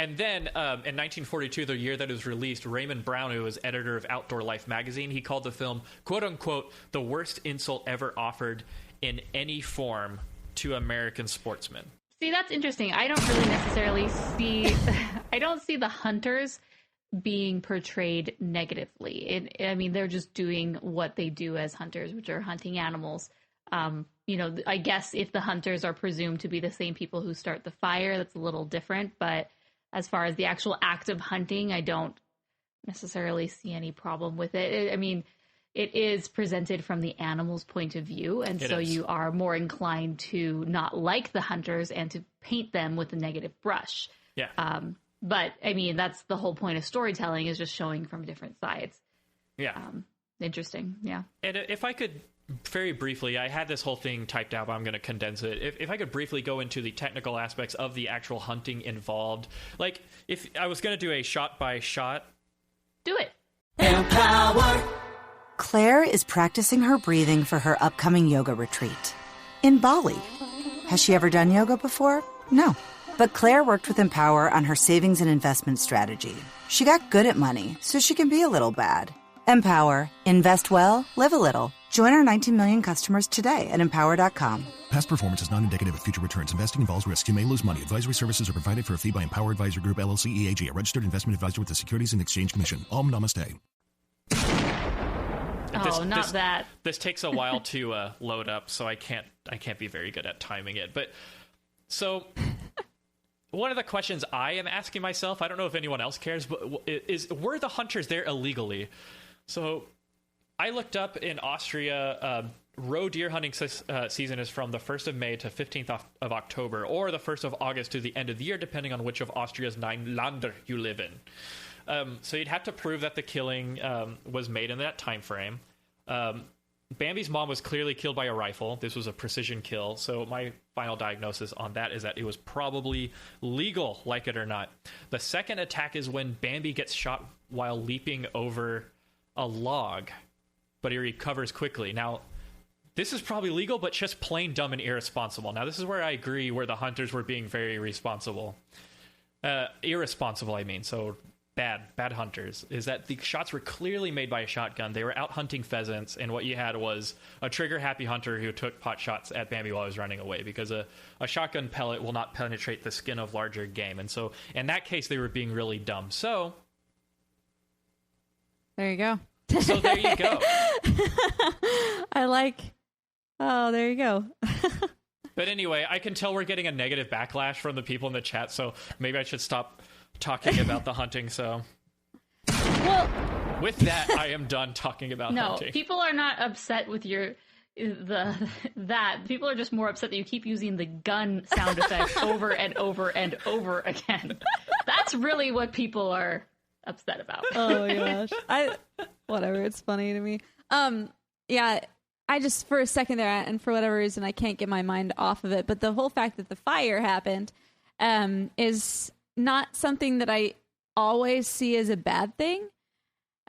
And then in 1942, the year that it was released, Raymond Brown, who was editor of Outdoor Life magazine, he called the film, quote unquote, the worst insult ever offered in any form to American sportsmen. See, that's interesting. I don't really necessarily see, I don't see the hunters being portrayed negatively. I mean, they're just doing what they do as hunters, which are hunting animals. I guess if the hunters are presumed to be the same people who start the fire, that's a little different, but as far as the actual act of hunting, I don't necessarily see any problem with it. I mean, it is presented from the animal's point of view, and so you are more inclined to not like the hunters and to paint them with a negative brush. Yeah. But, I mean, that's the whole point of storytelling, is just showing from different sides. Yeah. Interesting, yeah. And if I could... Very briefly, I had this whole thing typed out, but I'm going to condense it. If I could briefly go into the technical aspects of the actual hunting involved. Like, if I was going to do a shot-by-shot... Do it! Empower! Claire is practicing her breathing for her upcoming yoga retreat. In Bali. Has she ever done yoga before? No. But Claire worked with Empower on her savings and investment strategy. She got good at money, so she can be a little bad. Empower. Invest well, live a little. Join our 19 million customers today at Empower.com. Past performance is not indicative of future returns. Investing involves risk. You may lose money. Advisory services are provided for a fee by Empower Advisor Group, LLC, EAG, a registered investment advisor with the Securities and Exchange Commission. Om Namaste. This takes a while to load up, so I can't be very good at timing it. But so one of the questions I am asking myself, I don't know if anyone else cares, but were the hunters there illegally? So I looked up in Austria, roe deer hunting season is from the 1st of May to 15th of October, or the 1st of August to the end of the year, depending on which of Austria's 9 Länder you live in. So you'd have to prove that the killing was made in that time frame. Bambi's mom was clearly killed by a rifle. This was a precision kill. So my final diagnosis on that is that it was probably legal, like it or not. The second attack is when Bambi gets shot while leaping over a log, but he recovers quickly. Now, this is probably legal, but just plain dumb and irresponsible. Now, this is where I agree where the hunters were being very irresponsible. So bad hunters, is that the shots were clearly made by a shotgun. They were out hunting pheasants, and what you had was a trigger-happy hunter who took pot shots at Bambi while he was running away, because a shotgun pellet will not penetrate the skin of larger game. And so, in that case, they were being really dumb. So... there you go. So there you go. There you go. But anyway, I can tell we're getting a negative backlash from the people in the chat, so maybe I should stop talking about the hunting. So, well, with that, I am done talking about hunting. No, people are not upset with that. People are just more upset that you keep using the gun sound effect over and over and over again. That's really what people are upset about. Oh my gosh. Whatever, it's funny to me. Yeah, I just, for a second there, and for whatever reason, I can't get my mind off of it, but the whole fact that the fire happened is not something that I always see as a bad thing.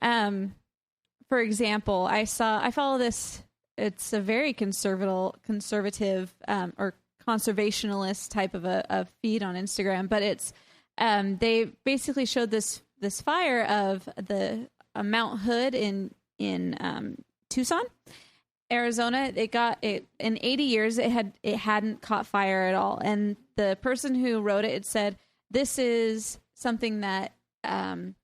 For example, I follow this, it's a very conservative or conservationalist type of a feed on Instagram, but it's they basically showed this fire of Mount Hood in Tucson, Arizona. It got it in 80 years. It hadn't caught fire at all. And the person who wrote it said, this is something that on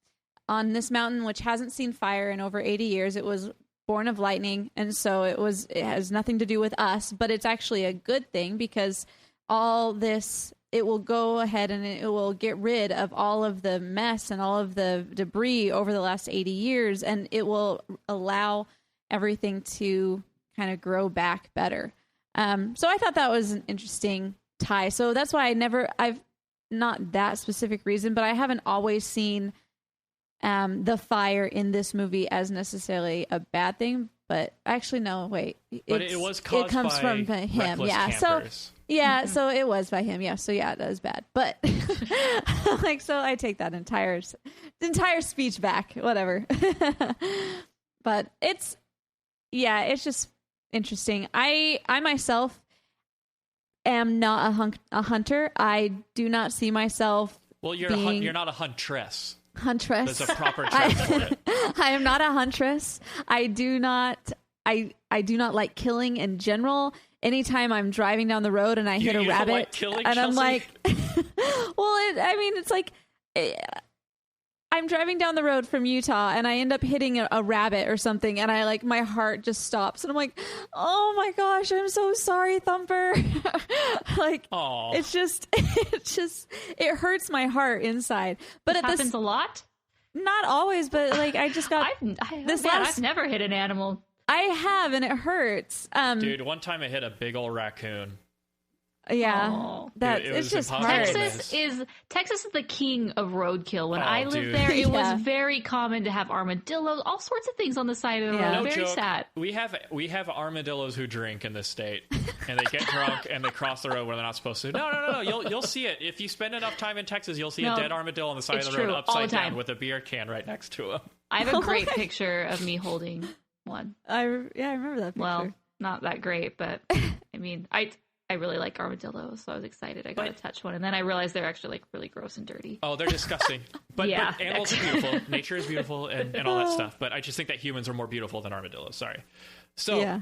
this mountain, which hasn't seen fire in over 80 years, it was born of lightning. And so it has nothing to do with us, but it's actually a good thing, because all this, it will go ahead and it will get rid of all of the mess and all of the debris over the last 80 years. And it will allow everything to kind of grow back better. So I thought that was an interesting tie. So that's why I've not that specific reason, but I haven't always seen the fire in this movie as necessarily a bad thing. But actually, no, wait. But it was caused comes from him. Yeah. Campers. So it was by him. Yeah. So yeah, that was bad. But like, so I take that entire speech back. Whatever. But it's just interesting. I myself am not a hunter. I do not see myself. Well, you're not a huntress. Huntress. There's a proper term for it. I am not a huntress. I do not like killing in general. Anytime I'm driving down the road and I hit a rabbit, like killing, and Chelsea? I'm like, it's like I'm driving down the road from Utah and I end up hitting a rabbit or something, and I my heart just stops, and I'm like, oh my gosh, I'm so sorry, Thumper. Aww. It hurts my heart inside. But it happens a lot. Not always, but I just got I've never hit an animal. I have, and it hurts. Dude, one time I hit a big old raccoon. Yeah, it's just hard. Texas is the king of roadkill. When I lived there, it was very common to have armadillos, all sorts of things on the side of the road. No very joke. sad. We have armadillos who drink in this state, and they get drunk and they cross the road when they're not supposed to. No. You'll see it if you spend enough time in Texas. You'll see a dead armadillo on the side of the road, upside down, with a beer can right next to him. I have a great picture of me holding one. I remember that picture. Well, not that great, but I mean, I really like armadillos, so I was excited. I got to touch one, and then I realized they're actually really gross and dirty. Oh, they're disgusting. But animals are beautiful. Nature is beautiful, and all that stuff. But I just think that humans are more beautiful than armadillos. Sorry. So,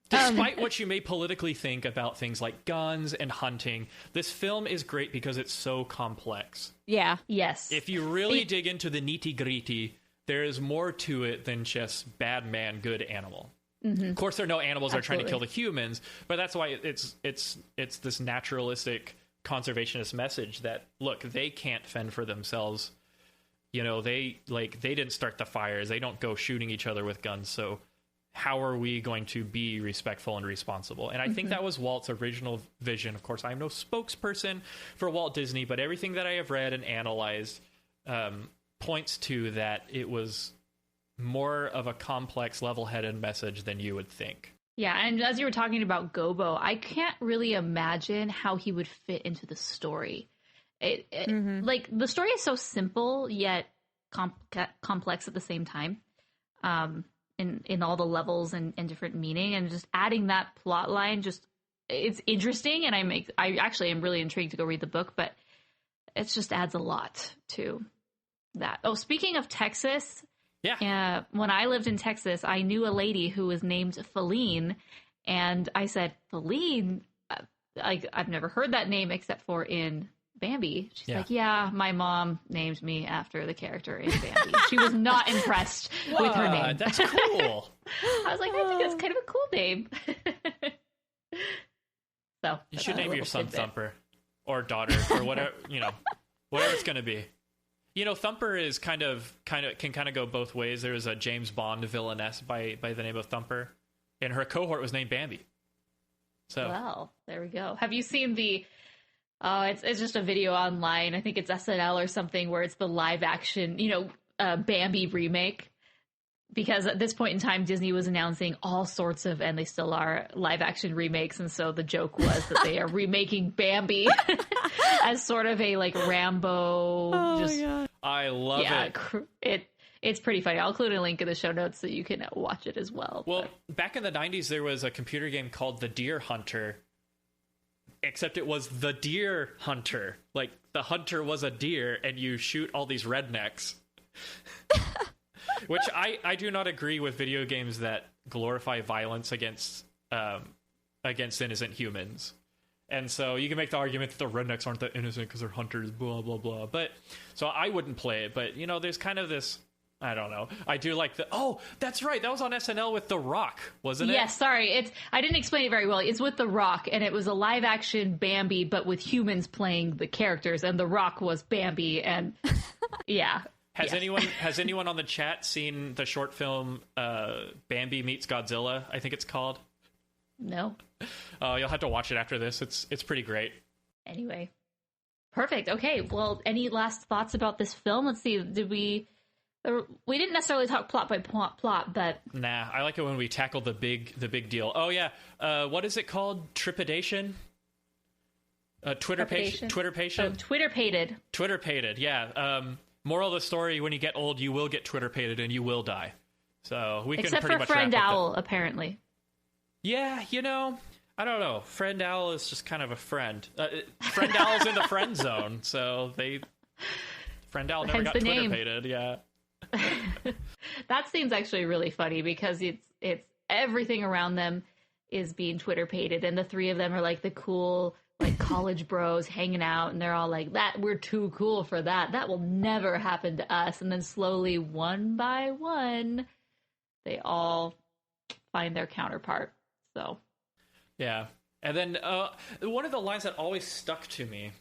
despite what you may politically think about things like guns and hunting, this film is great because it's so complex. Yeah. Yes. If you really dig into the nitty-gritty, there is more to it than just bad man, good animal. Mm-hmm. Of course, there are no animals that are trying to kill the humans, but that's why it's this naturalistic conservationist message that, look, they can't fend for themselves. They didn't start the fires. They don't go shooting each other with guns. So how are we going to be respectful and responsible? And I think that was Walt's original vision. Of course, I'm no spokesperson for Walt Disney, but everything that I have read and analyzed points to that it was more of a complex, level-headed message than you would think. Yeah, and as you were talking about Gobo, I can't really imagine how he would fit into the story. Like, the story is so simple, yet complex at the same time, in all the levels and different meaning, and just adding that plot line, it's interesting, and I actually am really intrigued to go read the book, but it just adds a lot to that. Oh, speaking of Texas... Yeah. When I lived in Texas, I knew a lady who was named Feline, and I said, Feline? I've never heard that name except for in Bambi. She's like, yeah, my mom named me after the character in Bambi. She was not impressed with her name. That's cool. I was like, I think that's kind of a cool name. So you should name your son Thumper or daughter or whatever, whatever it's going to be. Thumper is can go both ways. There was a James Bond villainess by the name of Thumper, and her cohort was named Bambi. So, well, there we go. Have you seen the? It's just a video online. I think it's SNL or something where it's the live action, Bambi remake. Because at this point in time, Disney was announcing all sorts of, and they still are, live action remakes. And so the joke was that they are remaking Bambi as sort of a Rambo. My God. I love it. It's pretty funny. I'll include a link in the show notes so you can watch it as well. Well, back in the 90s, there was a computer game called The Deer Hunter, except it was The Deer Hunter. Like, the hunter was a deer, and you shoot all these rednecks. Which I do not agree with video games that glorify violence against innocent humans. And so you can make the argument that the rednecks aren't that innocent because they're hunters, blah, blah, blah. But so I wouldn't play it. But, there's kind of this, I don't know. I do like oh, that's right. That was on SNL with The Rock, wasn't it? Yes, sorry. I didn't explain it very well. It's with The Rock, and it was a live action Bambi, but with humans playing the characters. And The Rock was Bambi, and yeah. Has anyone on the chat seen the short film Bambi Meets Godzilla? I think it's called. No. You'll have to watch it after this. It's pretty great. Anyway. Perfect. Okay. Well, any last thoughts about this film? Let's see. We didn't necessarily talk plot by plot, but nah, I like it when we tackle the big deal. Oh yeah. What is it called? Trepidation? Twitter patient. Oh, Twitter-pated. Twitter-pated, yeah. Moral of the story, when you get old, you will get Twitter-pated and you will die. So we can pretty much Except for Friend wrap up Owl, apparently. Yeah, I don't know. Friend Owl is just kind of a friend. Friend Owl's in the friend zone, so Friend Owl never got Twitter-pated, yeah. That scene's actually really funny because it's everything around them is being Twitter-pated, and the three of them are like the cool college bros hanging out, and they're all like, "That we're too cool for that. That will never happen to us." And then slowly, one by one, they all find their counterpart. So, yeah. And then one of the lines that always stuck to me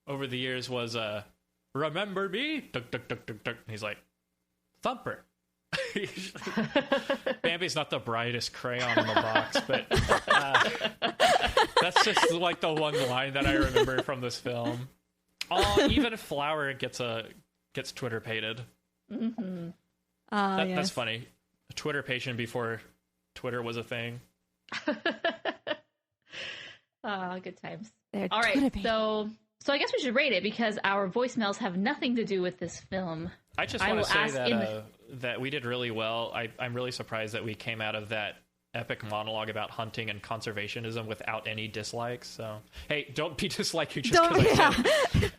over the years was, "Remember me?" Duk, duk, duk, duk, duk. He's like, "Thumper." Bambi's not the brightest crayon in the box, but that's just like the one line that I remember from this film. Oh, even Flower gets Twitter-pated. Mm-hmm. Yes. That's funny. A Twitter patient before Twitter was a thing. Good times. All right, so I guess we should rate it because our voicemails have nothing to do with this film. I just want to say that we did really well. I'm really surprised that we came out of that epic monologue about hunting and conservationism without any dislikes. So, hey, don't be disliking just because I said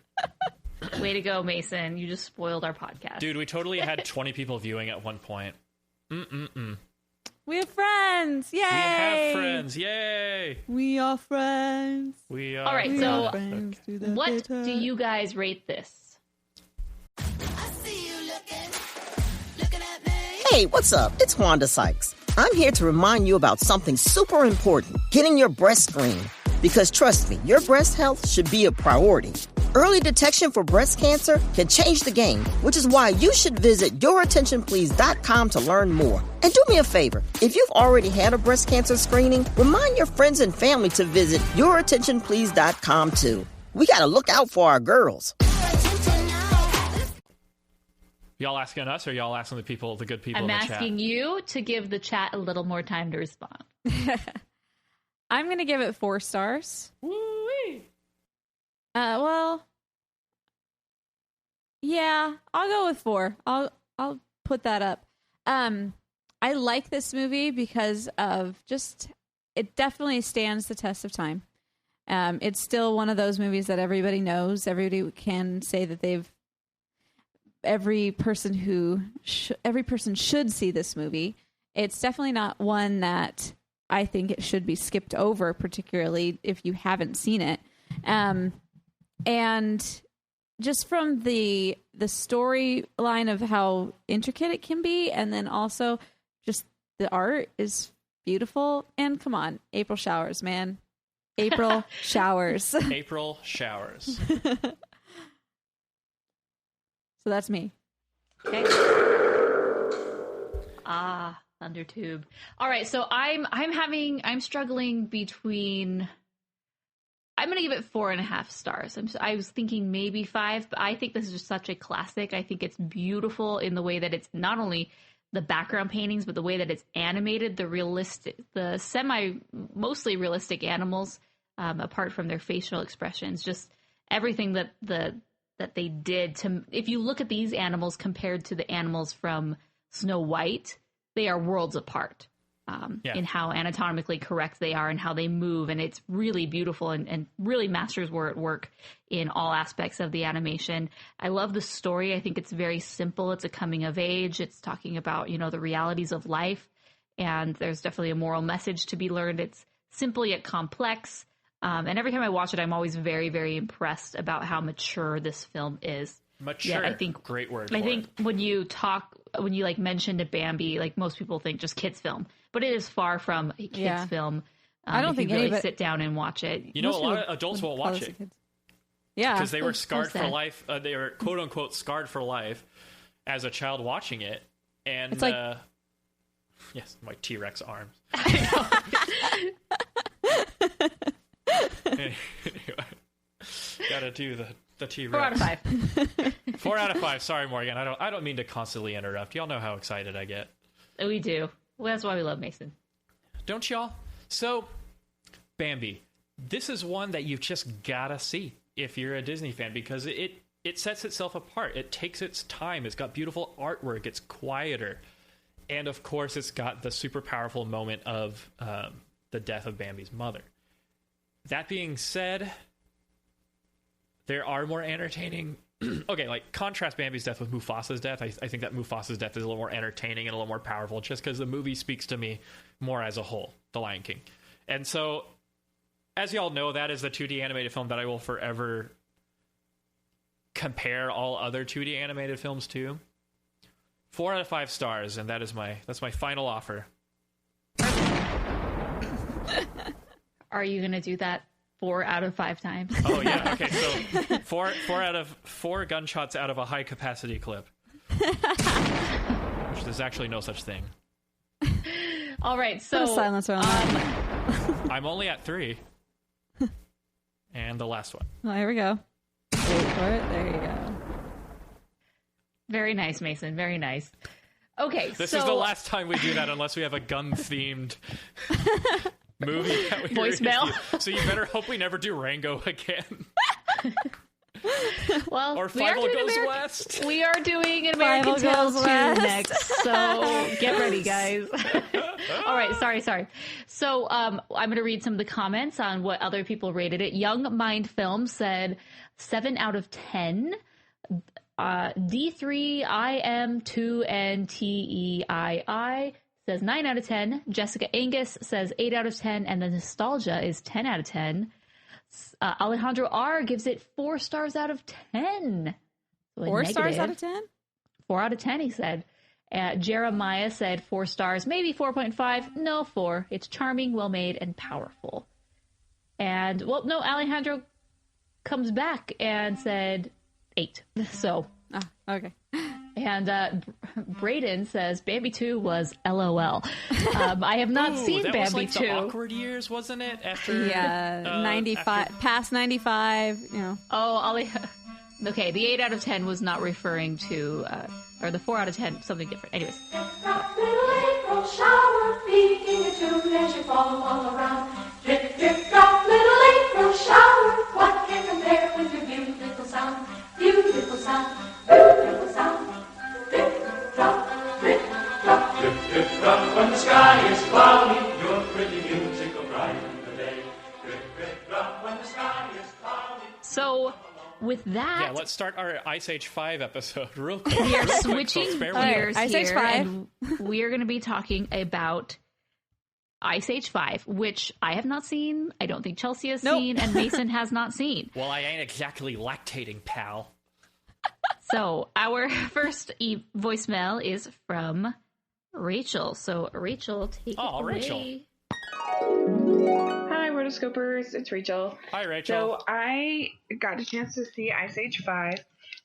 it. Way to go, Mason. You just spoiled our podcast. Dude, we totally had 20 people viewing at one point. We have friends. Yay! We have friends. Yay! We are friends. We are. All right, so okay. What do you guys rate this? Hey, what's up? It's Wanda Sykes. I'm here to remind you about something super important, getting your breast screened. Because trust me, your breast health should be a priority. Early detection for breast cancer can change the game, which is why you should visit yourattentionplease.com to learn more. And do me a favor, if you've already had a breast cancer screening, remind your friends and family to visit yourattentionplease.com too. We gotta look out for our girls. Y'all asking us or y'all asking the good people in the chat? I'm asking you to give the chat a little more time to respond. I'm going to give it 4 stars. Woo-wee. Well, yeah, I'll go with 4. I'll put that up. I like this movie because of it definitely stands the test of time. It's still one of those movies that everybody knows. Everybody can say that every person should see this movie. It's definitely not one that I think it should be skipped over, particularly if you haven't seen it. And just from the storyline of how intricate it can be, and then also just the art is beautiful. And come on, April showers, man. April showers. April showers. So that's me. Okay. Thundertube. All right, so I'm struggling between. I'm going to give it 4.5 stars. I was thinking maybe 5, but I think this is just such a classic. I think it's beautiful in the way that it's not only the background paintings, but the way that it's animated, mostly realistic animals, apart from their facial expressions, just everything that they did to. If you look at these animals compared to the animals from Snow White, they are worlds apart in how anatomically correct they are and how they move. And it's really beautiful and really masters were at work in all aspects of the animation. I love the story. I think it's very simple. It's a coming of age. It's talking about, the realities of life. And there's definitely a moral message to be learned. It's simple yet complex. And every time I watch it, I'm always very, very impressed about how mature this film is. Mature. I think great word. I think when you mentioned a Bambi, like most people think just kids film, but it is far from a kids film. I don't think anybody sit down and watch it. A lot of adults won't watch it. Yeah, because they were scarred for life. They were quote unquote scarred for life as a child watching it, and it's like Yes, my T-Rex arms. Anyway, gotta do the T-Rex. 4 out of 5. 4 out of 5. Sorry, Morgan. I don't mean to constantly interrupt. Y'all know how excited I get. We do. Well, that's why we love Mason. Don't y'all? So, Bambi. This is one that you've just gotta see if you're a Disney fan, because it sets itself apart. It takes its time. It's got beautiful artwork. It's quieter. And, of course, it's got the super powerful moment of the death of Bambi's mother. That being said, there are more entertaining... okay, like, contrast Bambi's death with Mufasa's death. I think that Mufasa's death is a little more entertaining and a little more powerful, just because the movie speaks to me more as a whole, The Lion King. And so, as y'all know, that is the 2D animated film that I will forever compare all other 2D animated films to. 4 out of 5 stars, and that's my final offer. Are you going to do that 4 out of 5 times? Oh, yeah. Okay, so 4 out of 4 gunshots out of a high-capacity clip. Which there's actually no such thing. All right, so... Put a silencer on that. I'm only at 3. And the last one. Oh, here we go. Wait for it. There you go. Very nice, Mason. Very nice. Okay, This is the last time we do that unless we have a gun-themed movie that we voicemail. So you better hope we never do Rango again. Well, or Five Goes West. We are doing an American Tale 2 next, so get ready, guys. All right, sorry. So I'm going to read some of the comments on what other people rated it. Young Mind Film said 7 out of 10. D3IM2NTEII says 9 out of 10. Jessica Angus says 8 out of 10. And the Nostalgia is 10 out of 10. Alejandro R gives it 4 stars out of 10. So 4 stars out of 10? 4 out of 10, he said. Jeremiah said 4 stars, maybe 4.5. No, 4. It's charming, well-made, and powerful. And, well, no, Alejandro comes back and said 8. So. Okay. And Braden says Bambi 2 was LOL. I have not seen that Bambi was like 2. The awkward years, wasn't it? After 95, past 95, you know. Oh, okay. The 8 out of 10 was not referring to, or the 4 out of 10, something different. Anyways. Drop, little April shower, beating a tune as you fall all around. Drip, drip, drop, little April shower. What can compare with your beautiful sound? Beautiful sound, beautiful sound. Drip, drop, drip, drop. Drip, drip, drop, when the sky is cloudy, your pretty music will brighten the day. Drip, drip, drop, when the sky is cloudy. So, with that... Yeah, let's start our Ice Age 5 episode real quick. We are switching gears Ice Age here, 5. and we are going to be talking about Ice Age 5, which I have not seen, I don't think Chelsea has seen, and Mason has not seen. Well, I ain't exactly lactating, pal. So, our first voicemail is from Rachel. So, Rachel, take it away. Rachel. Hi, Rotoscopers. It's Rachel. Hi, Rachel. So, I got a chance to see Ice Age 5,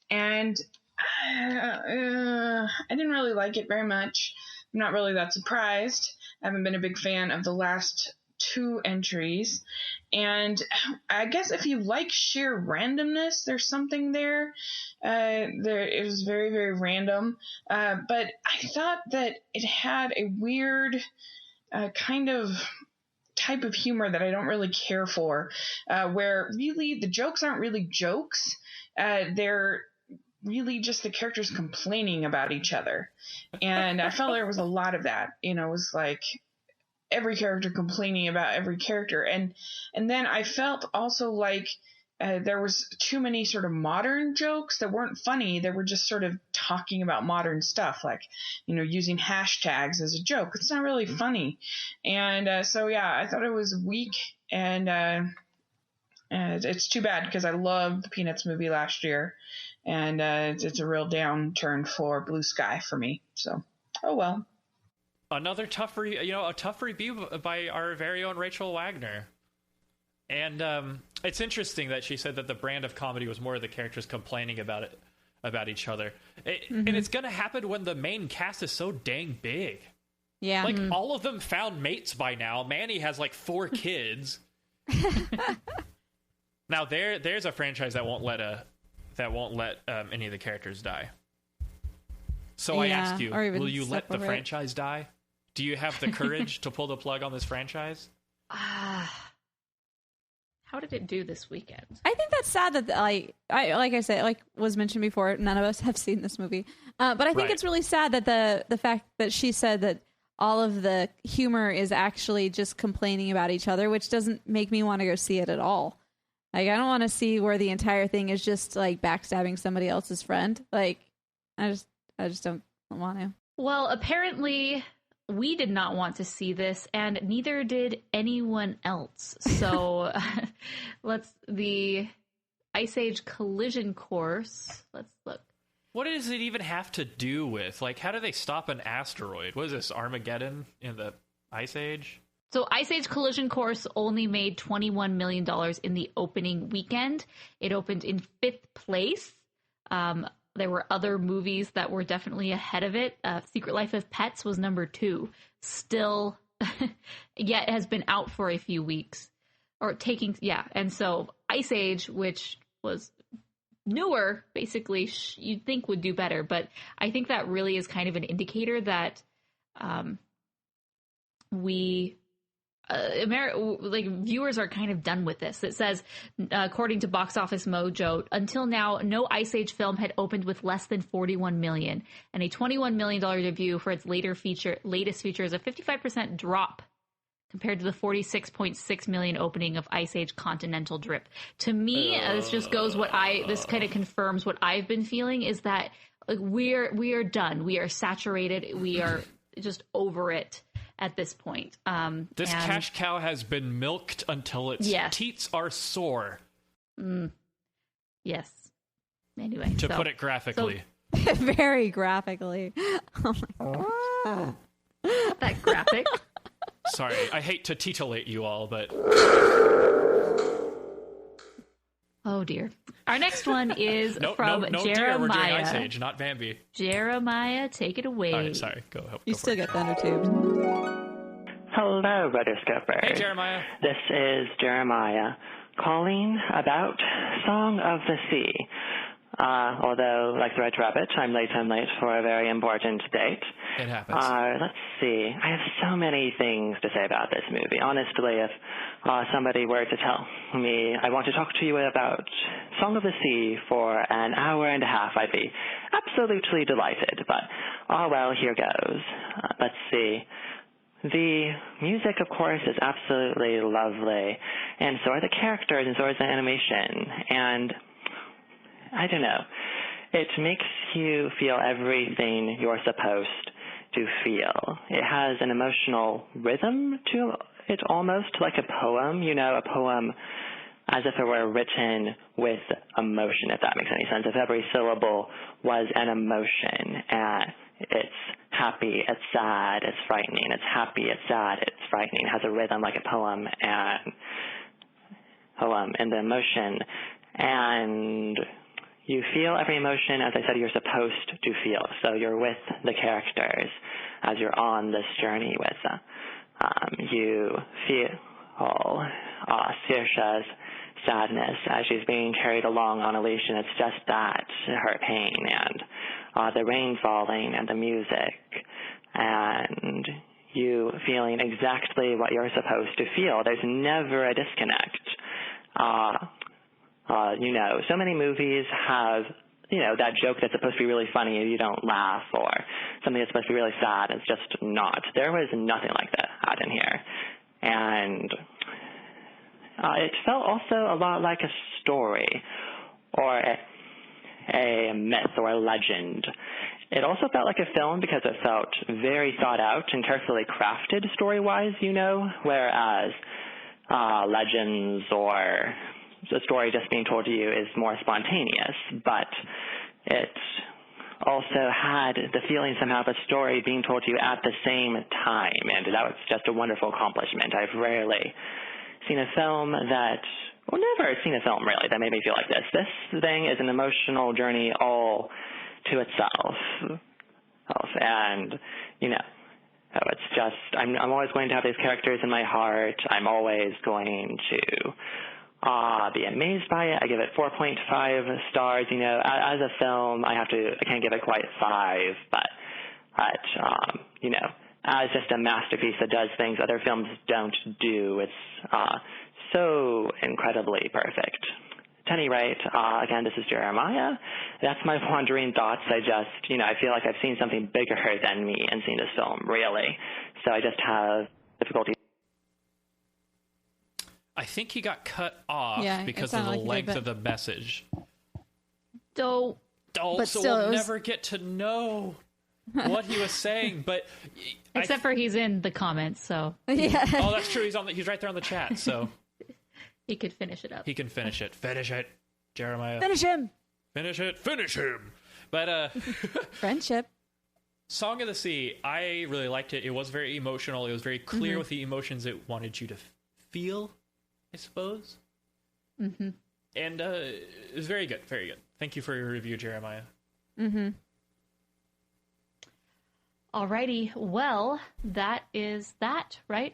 and I didn't really like it very much. I'm not really that surprised. I haven't been a big fan of the last 2 entries. And I guess if you like sheer randomness, there's something there. It was very, very random. But I thought that it had a weird kind of type of humor that I don't really care for, where really the jokes aren't really jokes. They're really just the characters complaining about each other. And I felt there was a lot of that. You know, it was like every character complaining about every character. And then I felt also like there was too many sort of modern jokes that weren't funny. They were just sort of talking about modern stuff, like, you know, using hashtags as a joke. It's not really funny. And so, yeah, I thought it was weak. And it's too bad because I loved the Peanuts movie last year. And it's a real downturn for Blue Sky for me. So, oh well. Another tough review by our very own Rachel Wagner. And it's interesting that she said that the brand of comedy was more of the characters complaining about each other. And it's going to happen when the main cast is so dang big. Yeah. Like, all of them found mates by now. Manny has, like, 4 kids. Now, there's a franchise that won't let any of the characters die. So I ask you, will you let the franchise die? Do you have the courage to pull the plug on this franchise? How did it do this weekend? I think that's sad that, like I said, like was mentioned before, none of us have seen this movie. But I think it's really sad that the fact that she said that all of the humor is actually just complaining about each other, which doesn't make me want to go see it at all. Like, I don't want to see where the entire thing is just like backstabbing somebody else's friend. Like, I just don't want to. Well, apparently we did not want to see this, and neither did anyone else. So the Ice Age collision course. Let's look. What does it even have to do with? Like, how do they stop an asteroid? What is this, Armageddon in the Ice Age? So Ice Age Collision Course only made $21 million in the opening weekend. It opened in 5th place. There were other movies that were definitely ahead of it. Secret Life of Pets was number 2. Still, it has been out for a few weeks. And so Ice Age, which was newer, basically, you'd think would do better. But I think that really is kind of an indicator that viewers are kind of done with this. It says, according to Box Office Mojo, until now, no Ice Age film had opened with less than $41 million, and a $21 million debut for its latest feature is a 55% drop compared to the $46.6 million opening of Ice Age Continental Drip. To me, this just goes this kind of confirms what I've been feeling, is that we are done. We are saturated. We are just over it at this point. This cash cow has been milked until its teats are sore. Yes. Anyway. To put it graphically. Very graphically. Oh my God. That graphic. Sorry, I hate to titillate you all, but... Oh, dear. Our next one is from Jeremiah. Dear, we're doing Ice Age, not Bambi. Jeremiah, take it away. All right, sorry. Go still get thunder tubes. Hello, Rotoscopers. Hey, Jeremiah. This is Jeremiah calling about Song of the Sea. Although, like the Red Rabbit, I'm late for a very important date. It happens. Let's see. I have so many things to say about this movie. Honestly, if somebody were to tell me, I want to talk to you about Song of the Sea for an hour and a half, I'd be absolutely delighted. But, well, here goes. Let's see. The music, of course, is absolutely lovely, and so are the characters, and so is the animation, and I don't know. It makes you feel everything you're supposed to feel. It has an emotional rhythm to it, almost like a poem, a poem as if it were written with emotion, if that makes any sense. If every syllable was an emotion, it's happy, it's sad, it's frightening. It's happy, it's sad, it's frightening. It has a rhythm like a poem and the emotion. And you feel every emotion, as I said, you're supposed to feel. So you're with the characters as you're on this journey with them. You feel Saoirse's sadness as she's being carried along on a leash, and it's just that, her pain, and the rain falling, and the music, and you feeling exactly what you're supposed to feel. There's never a disconnect. So many movies have, that joke that's supposed to be really funny and you don't laugh, or something that's supposed to be really sad and it's just not. There was nothing like that in here. And it felt also a lot like a story or a myth or a legend. It also felt like a film because it felt very thought out and carefully crafted story-wise, whereas legends or a story just being told to you is more spontaneous, but it also had the feeling somehow of a story being told to you at the same time, and that was just a wonderful accomplishment. I've rarely seen a film never seen a film really that made me feel like this. This thing is an emotional journey all to itself, and it's I'm always going to have these characters in my heart. I'm always going to be amazed by it. I give it 4.5 stars. You know, as a film, I can't give it quite 5, but you know, as just a masterpiece that does things other films don't do, it's so incredibly perfect. At any rate, again, this is Jeremiah. That's my wandering thoughts. I feel like I've seen something bigger than me and seen this film, really. So I just have difficulty. I think he got cut off because of the length of the message. So we'll never get to know what he was saying, but except for he's in the comments, so yeah. Oh, that's true. He's right there on the chat, so he could finish it up. He can finish it. Finish it, Jeremiah. Finish him. Finish it. Finish him. But friendship. Song of the Sea. I really liked it. It was very emotional. It was very clear with the emotions it wanted you to feel, I suppose. Mm-hmm. And it was very good. Very good. Thank you for your review, Jeremiah. Mm-hmm. Alrighty, well, that is that, right?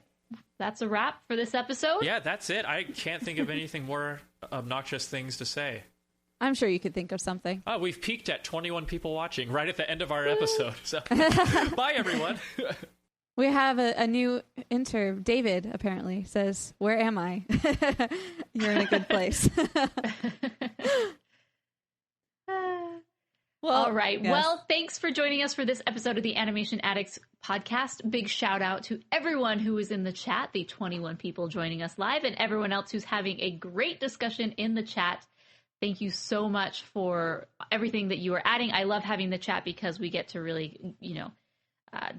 That's a wrap for this episode. Yeah, that's it. I can't think of anything more obnoxious things to say. I'm sure you could think of something. Oh, we've peaked at 21 people watching right at the end of our episode. So, bye, everyone. We have a new intern, David, apparently, says, "Where am I?" You're in a good place. Well, all right. Yes. Well, thanks for joining us for this episode of the Animation Addicts podcast. Big shout out to everyone who was in the chat, the 21 people joining us live, and everyone else who's having a great discussion in the chat. Thank you so much for everything that you are adding. I love having the chat because we get to really,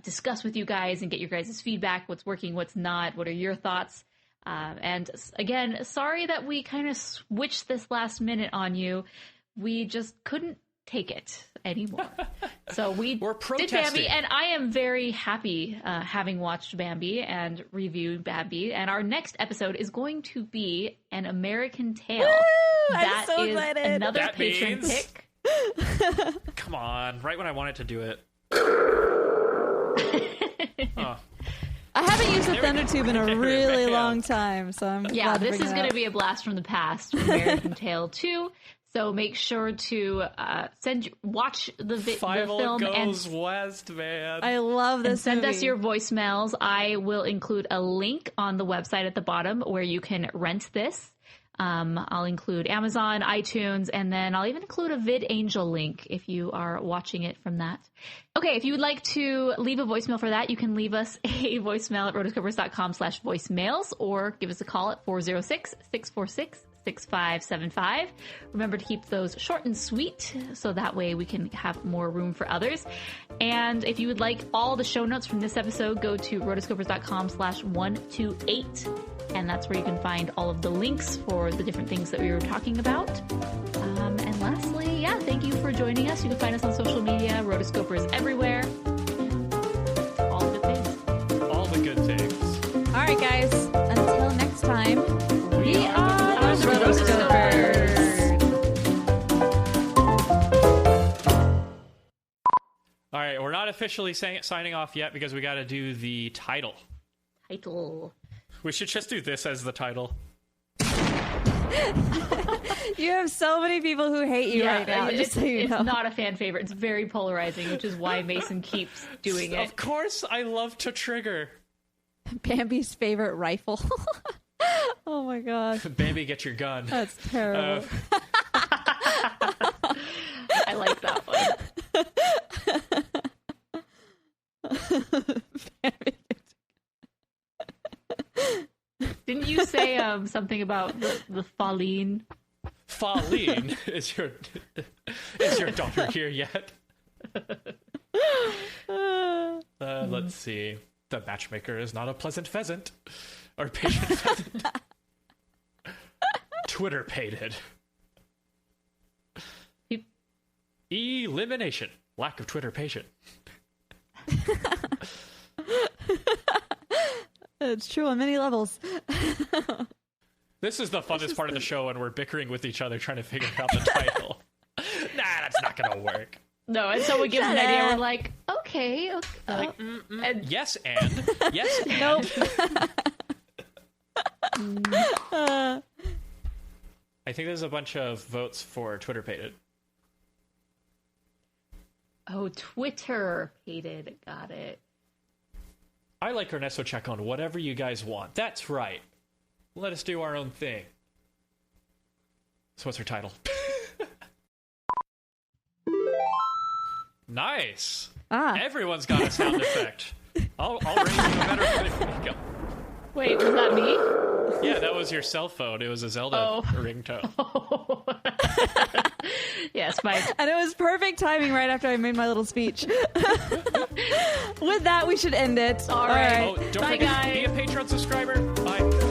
discuss with you guys and get your guys' feedback. What's working, what's not, what are your thoughts? And again, sorry that we kind of switched this last minute on you. We just couldn't take it anymore. So we're did Bambi, and I am very happy having watched Bambi and reviewed Bambi. And our next episode is going to be An American Tail. Woo! That I'm so is excited. another That patron means... pick. Come on, right when I wanted to do it. Oh. I haven't used a thunder tube in a really long time, so I'm glad this is going to be a blast from the past, American Tail 2. So make sure to watch the film goes west, man. I love this. Send movie. us your voicemails. I will include a link on the website at the bottom where you can rent this. I'll include Amazon, iTunes, and then I'll even include a VidAngel link if you are watching it from that. Okay, if you would like to leave a voicemail for that, you can leave us a voicemail at rotoscopers.com/voicemails or give us a call at 406-646-6575. Remember to keep those short and sweet so that way we can have more room for others. And if you would like all the show notes from this episode, go to rotoscopers.com/128. And that's where you can find all of the links for the different things that we were talking about. And lastly, thank you for joining us. You can find us on social media, Rotoscopers everywhere. All the good things. All the good things. All right, guys. Until next time, we are the Rotoscopers. All right, we're not officially signing off yet because we got to do the title. We should just do this as the title. You have so many people who hate you right now, just so you know. It's not a fan favorite. It's very polarizing, which is why Mason keeps doing it. Of course, I love to trigger. Bambi's favorite rifle. Oh my god. Bambi, get your gun. That's terrible. I like that one. Bambi. Didn't you say something about the Faline? Faline? Is your daughter here yet? Let's see. The matchmaker is not a pleasant pheasant. Or patient pheasant. Twitter pated. Elimination. Lack of Twitter patient. It's true on many levels. This is the funnest part of the show when we're bickering with each other trying to figure out the title. Nah, that's not going to work. No, and someone gives an idea, we're like, okay. okay. Like, yes, and yes, and. Nope. I think there's a bunch of votes for Twitter pated. Oh, Twitter pated. Got it. I like Ernesto Chacon. Whatever you guys want. That's right. Let us do our own thing. So what's her title? Nice. Everyone's got a sound effect. I'll raise you a better. Go. Wait, was that me? Yeah, that was your cell phone. It was a Zelda ringtone. Oh. Yes, fine. And it was perfect timing right after I made my little speech. With that, we should end it. All right. Oh, don't Bye, forget, guys. be a Patreon subscriber. Bye.